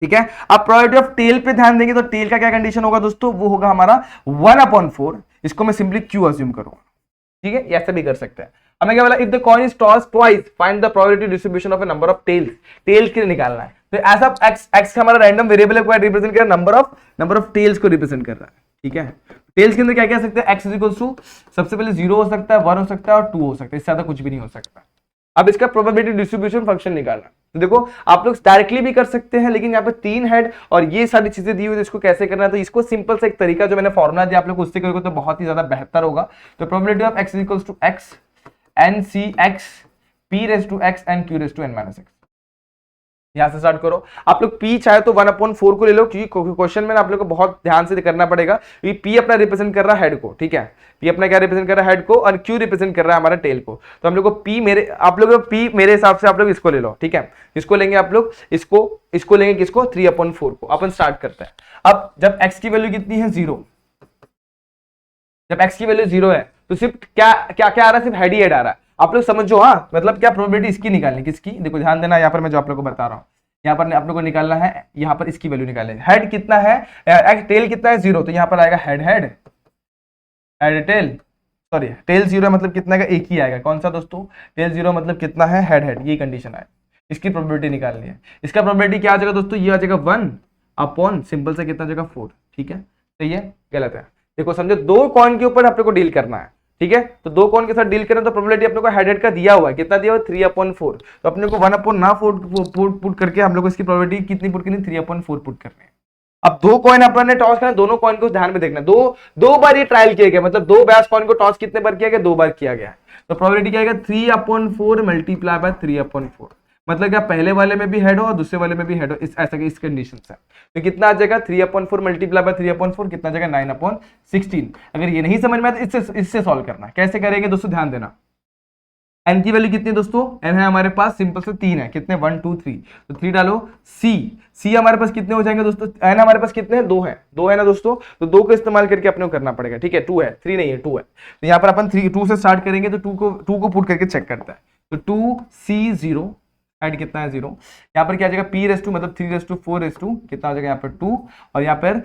ठीक है। अब प्रोबेबिलिटी ऑफ टेल पे ध्यान देंगे तो टेल का क्या कंडीशन होगा दोस्तों, वो होगा हमारा 1/4, इसको मैं सिंपली क्यू अज्यूम करूंगा, ठीक है, ऐसा भी कर सकते हैं। हमें क्या बोला, if the coin is tossed twice find the probability distribution of a number of tails, tail के लिए निकालना है। तो ऐसा एक्स हमारा रैंडम वेरिएबल है, रिप्रेजेंट कर रहा है नंबर ऑफ टेल्स को रिप्रेजेंट कर रहा है, ठीक है। टेल्स के अंदर क्या कह सकते हैं, एक्स इज इक्वल टू सबसे पहले 0 हो सकता है, 1 हो सकता है और 2 हो सकता है, इससे ज्यादा कुछ भी नहीं हो सकता। अब इसका प्रोबेबिलिटी डिस्ट्रीब्यूशन फंक्शन निकालना, तो देखो आप लोग डायरेक्टली भी कर सकते हैं, लेकिन यहाँ पे 3 हेड और ये सारी चीजें दी हुई, तो इसको कैसे करना है, तो इसको सिंपल सा एक तरीका जो मैंने फॉर्मुला दिया आप लोग उससे करोगे तो बहुत ही ज्यादा बेहतर होगा। तो probability of x is equal to x n c x p raise to x and q raise to n minus x. यहां से स्टार्ट करो, आप लोग p चाहे तो 1/4 को ले लो, क्योंकि क्वेश्चन में आप लोग को बहुत ध्यान से करना पड़ेगा, क्योंकि p अपना रिप्रेजेंट कर रहा है हेड को, ठीक है, p अपना क्या रिप्रेजेंट कर रहा है, हेड को, और q रिप्रेजेंट कर रहा है हमारा टेल को। तो हम लोग को आप लोग p मेरे हिसाब से आप लोग इसको ले लो, ठीक है, इसको लेंगे आप लोग, इसको लेंगे किसको, 3/4 को। अपन स्टार्ट करते हैं। अब जब x की वैल्यू कितनी है 0, जब x की वैल्यू 0 है तो सिर्फ क्या क्या क्या आ रहा है, सिर्फ हेड ही हेड आ रहा है। आप लोग समझो, हाँ, मतलब क्या प्रोबेबिलिटी इसकी निकालनी, किसकी, देखो ध्यान देना, यहाँ पर मैं जो आप लोग को बता रहा हूँ, यहाँ पर आप लोग को निकालना है, यहाँ पर इसकी वैल्यू निकालेंगे। हेड कितना है, टेल कितना है 0, तो यहाँ पर आएगा head head head tail, sorry tail 0 मतलब कितना का, एक ही आएगा, कौन सा दोस्तों, टेल 0 मतलब कितना है, हेड हेड, ये कंडीशन है। इसकी प्रोबेबिलिटी निकालनी है, इसका प्रोबेबिलिटी क्या आ जाएगा दोस्तों, ये आ जाएगा 1/, सिंपल से कितना जाएगा 4, ठीक है। तो ये गलत है, देखो समझो, 2 कॉइन के ऊपर आप लोग को डील करना है, ठीक है, तो 2 कॉइन के साथ डील करें तो प्रोबेबिलिटी अपने को हेड हेड का दिया हुआ है, कितना दिया हुआ है, 3/4, तो अपने को 1/4 ना पुट करके हम लोग इसकी प्रोबेबिलिटी कितनी पुट करनी, 3/4 पुट करनी है। अब 2 कॉइन अपन ने टॉस करना, दोनों कॉइन को ध्यान में देखना, दो बार ये ट्रायल किया गया, मतलब 2 बैस कॉइन को टॉस कितने बार किया गया, 2 बार किया गया, तो प्रोबेबिलिटी क्या आएगा, 3/4 मल्टीप्लाई बाय 3/4, मतलब क्या पहले वाले में भी हेड हो और दूसरे वाले में भी हेड हो, इस कंडीशन से। तो कितना आ जाएगा, 3/4 मल्टीप्लाई बाय 3/4 कितना आ जाएगा, 9/16। अगर ये नहीं समझ में आया तो इससे सॉल्व करना, कैसे करेंगे दोस्तों, ध्यान देना। एन की वैल्यू कितनी है दोस्तों, एन है हमारे पास सिंपल से 3 है, कितने 1 2 3, तो 3 डालो। सी हमारे पास कितने हो जाएंगे दोस्तों, एन हमारे पास कितने हैं, 2 है ना दोस्तों, तो 2 का इस्तेमाल करके अपने को करना पड़ेगा, ठीक है, 2 है, 3 नहीं है, 2 है। तो यहाँ पर अपन 2 से स्टार्ट करेंगे, तो 2 को पुट करके चेक करता है, तो 2C0 हेड कितना है 0, यहाँ पर क्या आ जाएगा, p मतलब 3/4 कितना आ जाएगा यहाँ पर 2, और यहाँ पर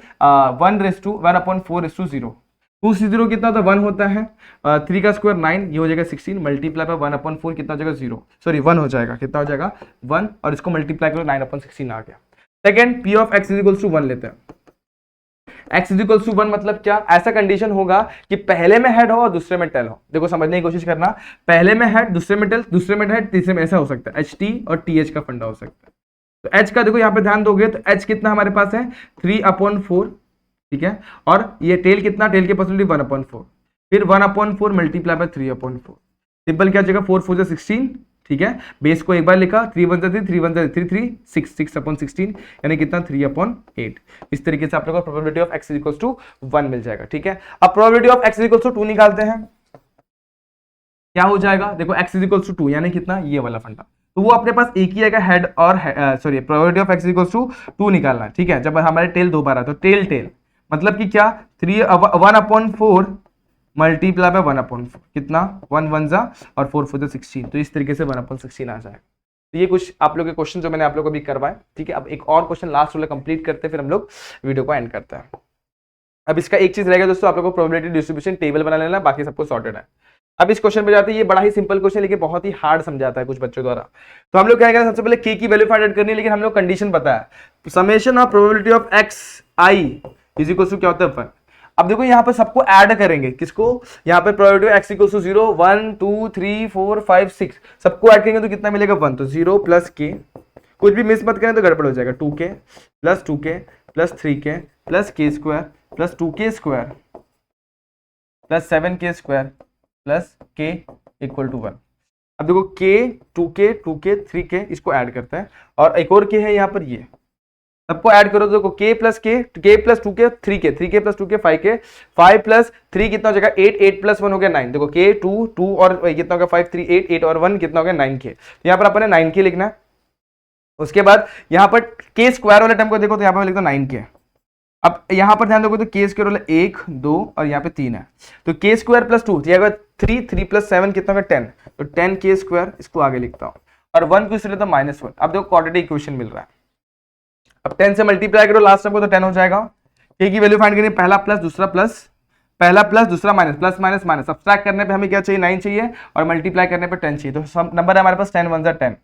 1/4 2C0 कितना होता है, 1 होता है, 3 का स्क्वायर 9, ये हो जाएगा 16, मल्टीप्लाई बाय 1/4 कितना हो जाएगा 0, सॉरी 1 हो जाएगा, कितना हो जाएगा 1, और इसको मल्टीप्लाई करो 9/16 आ गया। Second, p of x is 1 लेते हैं, x इज 1 मतलब क्या, ऐसा कंडीशन होगा कि पहले में हेड हो और दूसरे में टेल हो। देखो समझने की कोशिश करना, पहले में हेड, दूसरे में टेल, दूसरे में हेड, तीसरे में, ऐसा हो सकता है, HT और TH का फंडा हो सकता है। तो h का देखो यहाँ पे ध्यान दोगे तो h कितना हमारे पास है 3/4, ठीक है, और ये टेल कितना, टेल की पॉसिबिलिटी 1/4, फिर 1/4 मल्टीप्लाई बाय 3/4, सिंपल क्या जगह 4 4 16, ठीक है, बेस को एक बार लिखा, 3 1 3 3 1 3 3 6 6/16 यानी कितना 3/8। इस तरीके से आप लोगों को probability of x equals to 1 मिल जाएगा, ठीक है। अब probability of x equals to 2 निकालते हैं, क्या हो जाएगा, देखो x इक्वल्स टू 2 यानी कितना, ये वाला फंडा, तो वो अपने पास एक ही आएगा, हेड और sorry probability of x equals to 2 निकालना है, ठीक है। जब हमारे टेल 2 बार आता तो टेल मतलब कि क्या 1/4 मल्टीप्लाई बाय 1/4 कितना 1 1 जा और 4 4 16, तो इस तरीके से 1/16 आ जाएगा। तो ये कुछ आप लोग के क्वेश्चन जो मैंने आप लोगों को भी करवाए, ठीक है। अब एक और क्वेश्चन लास्ट वाला कंप्लीट करते हैं, फिर हम लोग वीडियो को एंड करते हैं। अब इसका एक चीज रहेगा दोस्तों, आप लोगों को प्रोबेबिलिटी डिस्ट्रीब्यूशन टेबल बना लेना, बाकी सब कुछ सॉर्टेड है। अब इस क्वेश्चन पे जाते हैं, ये बड़ा ही सिंपल क्वेश्चन लेकिन बहुत ही हार्ड समझाता है कुछ बच्चों द्वारा। तो हम लोग क्या करेंगे, सबसे पहले k की वैल्यू फाइंड आउट करनी है, लेकिन हम लोग कंडीशन पता है, summation of probability of xi is equal to क्या होता है 1। अब देखो यहाँ पर सबको ऐड करेंगे, किसको, यहाँ पे प्रोबेबिलिटी x इक्वल टू 0 1 2 3 4 5 6 सबको ऐड करेंगे तो कितना मिलेगा 1, तो 0 प्लस k कुछ भी मिस मत करें तो गड़बड़ हो जाएगा। 2k plus 2k plus 3k plus k square plus 2k square plus 7k square plus k equal to 1। अब देखो k 2k 2k 3k इसको ऐड करता है और एक और k है यहाँ पर, ये सबको ऐड करो तो देखो k प्लस टू के 3k plus 2k 5k 5 plus 3 कितना हो जाएगा 8 8 प्लस 1 हो गया 9। देखो k 2 2 और कितना हो गया 5 3 8 8 और 1 कितना हो गया 9k। तो यहाँ पर अपन ने 9k लिखना है। उसके बाद यहाँ पर k स्क्वायर वाले टर्म को देखो तो यहाँ पर लिखता हूँ 9k। अब यहाँ पर ध्यान दोगे तो k स्क्वायर वाला 1 2 और यहाँ पे 3 है, तो k स्क्वायर प्लस 2 3 प्लस 7 कितना होगा 10, तो 10k स्क्वायर इसको आगे लिखता हूँ और 1 को इसलिए तो -1। अब देखो क्वाड्रेटिक इक्वेशन मिल रहा है। अब 10 से मल्टीप्लाई करो लास्ट टर्म को तो 10 हो जाएगा। k की वैल्यू फाइंड करनी है, पहला प्लस दूसरा minus, plus minus minus. Subtract करने पे हमें क्या चाहिए 9 चाहिए और मल्टीप्लाई करने पे 10 चाहिए। तो सब नंबर है हमारे पास 10 1 10,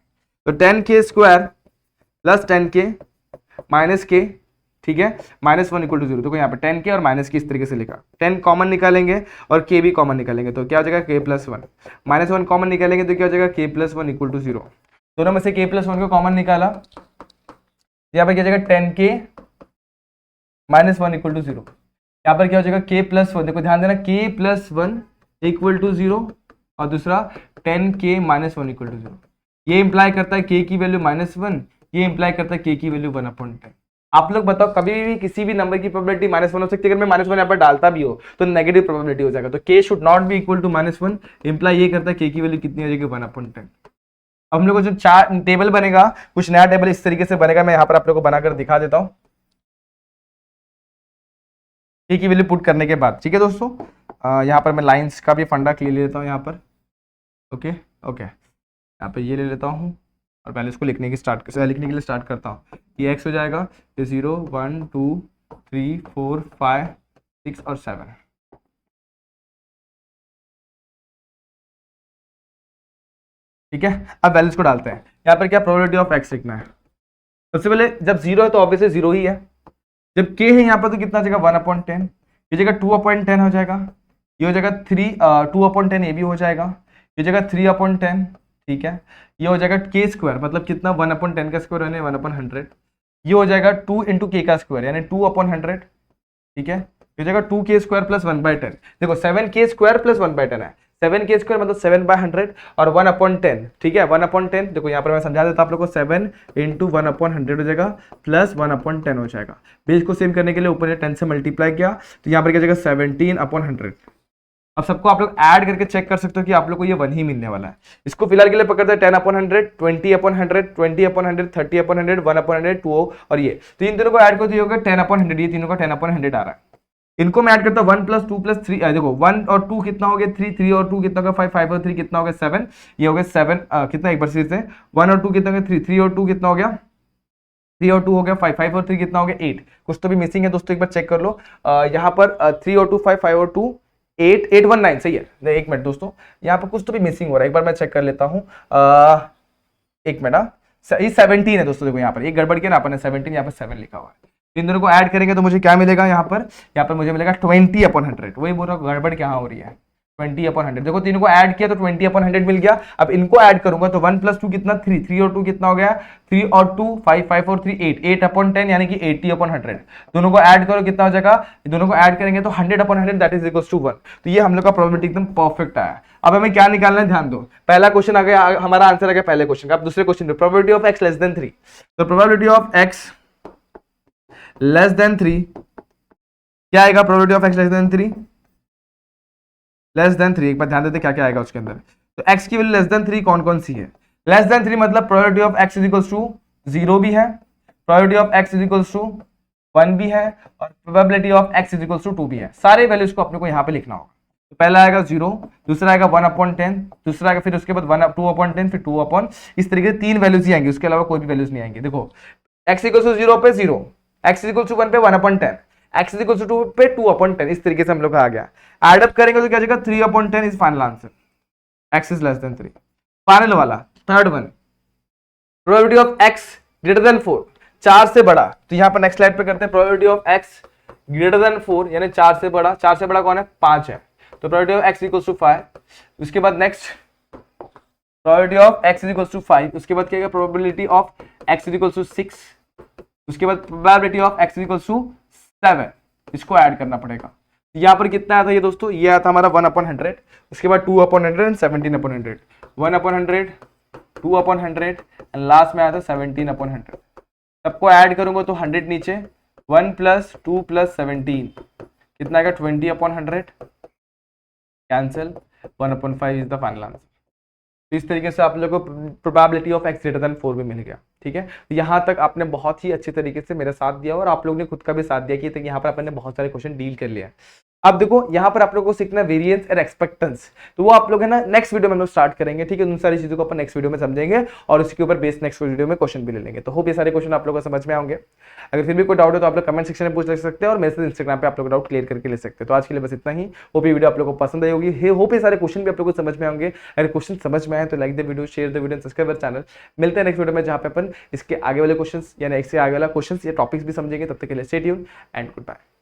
तो 10k square plus 10k minus k, ठीक है, -1 इक्वल टू 0। देखो यहाँ पे 10k और माइनस k इस तरीके से लिखा, 10 कॉमन निकालेंगे और k भी कॉमन निकालेंगे तो क्या हो जाएगा k प्लस 1, -1 कॉमन निकालेंगे तो क्या हो जाएगा k प्लस 1 इक्वल टू 0। दोनों में से k प्लस 1 को कॉमन निकाला, यहाँ पर क्या हो जाएगा 10k -1 इक्वल टू 0। यहाँ पर क्या हो जाएगा k प्लस 1, देखो ध्यान देना k प्लस 1 इक्वल टू 0 और दूसरा 10k -1 इक्वल टू 0। ये इंप्लाई करता है k की वैल्यू -1, ये इंप्लाई करता है k की वैल्यू 1/10। आप लोग बताओ कभी भी किसी भी नंबर की प्रोबेबिलिटी -1 हो सकती है, अगर मैं -1 यहाँ पर डालता भी हो तो नेगेटिव प्रोबेबिलिटी हो जाएगा। तो k should not be equal to -1, imply ये करता है k की वैल्यू कितनी हो जाएगी 1/10। अब हम लोग को जो चार टेबल बनेगा, कुछ नया टेबल इस तरीके से बनेगा, मैं यहाँ पर आप लोगों को बनाकर दिखा देता हूँ k की वैल्यू पुट करने के बाद। ठीक है दोस्तों, यहाँ पर मैं लाइंस का भी फंडा ले लेता हूँ यहाँ पर। ओके यहाँ पर ये ले लेता हूँ और पहले इसको लिखने के लिए स्टार्ट करता हूँ। ये x हो जाएगा, ये 0 1 2 3 4 5 6 और 7। ठीक है, अब वैल्यूज को डालते हैं। यहाँ पर क्या प्रोबेबिलिटी ऑफ x लिखना है। सबसे पहले जब 0 है तो ऑब्वियसली 0 ही है, जब k है यहाँ पर तो कितना हो जाएगा 1/10, ये जगह 2/10 हो जाएगा, ये हो जाएगा 2/10, ये भी हो जाएगा, ये जगह 3/10, ठीक है, ये हो जाएगा k स्क्वायर मतलब कितना 1/10 का स्क्वायर यानी 1/100, ये हो जाएगा 2 इंटू k का स्क्वायर यानी 2/100, ठीक है, ये हो जाएगा 2k स्क्वायर प्लस 1/10। देखो 7k स्क्वायर प्लस 1/10 है, 7k स्क्वायर मतलब 7/100 और 1/10, ठीक है 1/10। देखो यहाँ पर मैं समझा देता हूँ आप लोग को, 7 इंटू 1/100 हो जाएगा प्लस 1/10 हो जाएगा। बेस को सेम करने के लिए ऊपर 10 से मल्टीप्लाई किया तो यहाँ पर क्या जाएगा 17/100। अब सबको आप लोग ऐड करके चेक कर सकते हो कि आप लोग को ये 1 ही मिलने वाला है। इसको फिलहाल के लिए पकड़ते हैं 10/100, 20/100, 20/100, 30/100, 1/100, 2 और ये, तो इन तीनों को ऐड कर दिया होगा 10/100, ये तीनों का 10/100 आ रहा है। इनको मैं ऐड करता हूँ 1 + 2 + 3, देखो 1 और 2 कितना हो गया 3, 3 और 2 कितना होगा 5, 5 और 3 कितना हो गया 7, ये हो गया 7, कितना एक बार से 1 और 2 कितना हो गया 3, 3 और 2 कितना हो गया 3 और 2 हो गया 5, 5 और 3 कितना हो गया 8। कुछ तो भी मिसिंग है दोस्तों, एक बार चेक कर लो। यहाँ पर 3 और 2 5, 5 और 2 8, 8 1 9 सही है। एक मिनट दोस्तों, यहाँ पर कुछ तो भी मिसिंग हो रहा है, एक बार मैं चेक कर लेता हूँ। एक मिनट, ये 17 है दोस्तों। देखो यहाँ पर एक गड़बड़ किया ना अपन ने, 17 यहाँ पर 7 लिखा हुआ है। इन दोनों को ऐड करेंगे तो मुझे क्या मिलेगा, यहाँ पर मुझे मिलेगा 20/100। वही बोल रहा हूँ गड़बड़ क्या हो रही है, 20/100। देखो तीनों को ऐड किया तो 20/100 मिल गया। अब इनको ऐड करूंगा तो 1 + 2 कितना 3, 3 और 2 कितना हो गया 3 और 2 5, 5 और 3 8, 8/10 यानी कि 80/100। दोनों को ऐड करो कितना हो जाएगा, दोनों को ऐड करेंगे तो 100/100 दैट इज इक्वल्स टू 1। तो ये हम लोग का प्रोबेबिलिटी एकदम परफेक्ट आया। अब हमें क्या निकालना है, ध्यान दो, पहला क्वेश्चन आ गया, हमारा आंसर आ गया पहले क्वेश्चन का। अब दूसरे क्वेश्चन पे probability of x less than 3, तो probability of x less than 3 क्या आएगा, probability of x less than 3 less than 3, एक बार ध्यान देते क्या क्या आएगा उसके अंदर। तो x की वैल्यू लेस देन 3 कौन कौन सी है, लेस देन 3 मतलब probability of x is equals to 0 भी है, probability of x is equals to 1 भी है और probability of x is equals to 2 भी है। सारे वैल्यूज को अपने को यहाँ पे लिखना होगा। तो पहला आएगा 0, दूसरा आएगा 1/10, दूसरा आएगा फिर उसके बाद 2/10, फिर 2 इस तरीके से 3 वैल्यूज ही आएंगे, उसके अलावा कोई भी वैल्यूज नहीं आएंगे। देखो x इक्वल्स टू 0 पे 0, x इक्वल्स टू 1 पे 1/10, x इक्वल्स टू 2 पे 2/10, इस तरीके से हम लोग का आ गया। एड अप करेंगे तो क्या जाएगा 3/10 is final answer, x is less than 3। Final वाला third one, probability of x greater than 4, 4 से बड़ा। तो यहाँ पर नेक्स्ट स्लाइड पे करते हैं, probability of x greater than 4 यानी 4 से बड़ा। 4 से बड़ा कौन है, 5 है, तो probability of x equals to 5। उसके बाद next probability of x is equals to 5, उसके बाद क्या है probability of x is equal to 6, उसके बाद probability of x is equal to 7, इसको ऐड करना पड़ेगा। यहाँ पर कितना आया था ये दोस्तों, ये आया था हमारा 1/100, उसके बाद 2/100 एंड 17/100, 1/100, 2/100 एंड लास्ट में आया था 17/100। सबको ऐड करूंगा तो 100 नीचे, 1 + 2 + 17 कितना आएगा 20/100, cancel, 1/5 is the final answer. तो इस तरीके से आप लोगों को probability of x greater than 4 भी मिल गया। ठीक है, तो यहाँ तक आपने बहुत ही अच्छे तरीके से मेरा साथ दिया और आप लोगों ने खुद का भी साथ दिया कि यहाँ पर आपने बहुत सारे क्वेश्चन डील कर लिया। अब देखो यहाँ पर आप लोगों को सीखना वेरिएंस और एक्सपेक्टेंस, तो वो आप लोग है ना नेक्स्ट वीडियो में हम लोग स्टार्ट करेंगे। ठीक है, उन सारी चीजों को अपन नेक्स्ट वीडियो में समझेंगे और उसके ऊपर बेस नेक्स्ट वीडियो में क्वेश्चन भी ले लेंगे। तो होप ये सारे क्वेश्चन आप लोगों को समझ में आएंगे। अगर फिर भी कोई डाउट है तो आप लोग कमेंट सेक्शन में पूछ सकते हैं और मेरे से इंस्टाग्राम पे आप लोग डाउट क्लियर करके ले सकते हैं। तो आज के लिए बस इतना ही। होप ये वीडियो आप लोगों को पसंद आई होगी, होप ये सारे क्वेश्चन भी आप लोगों को समझ में आएंगे। अगर क्वेश्चन समझ में आए तो like the video, share the video, subscribe channel. मिलते हैं नेक्स्ट वीडियो में जहाँ पे अपन इसके आगे वाले क्वेश्चन यानी इससे आगे वाला क्वेश्चन या टॉपिक्स भी समझेंगे। तब तक के लिए stay tuned and good bye.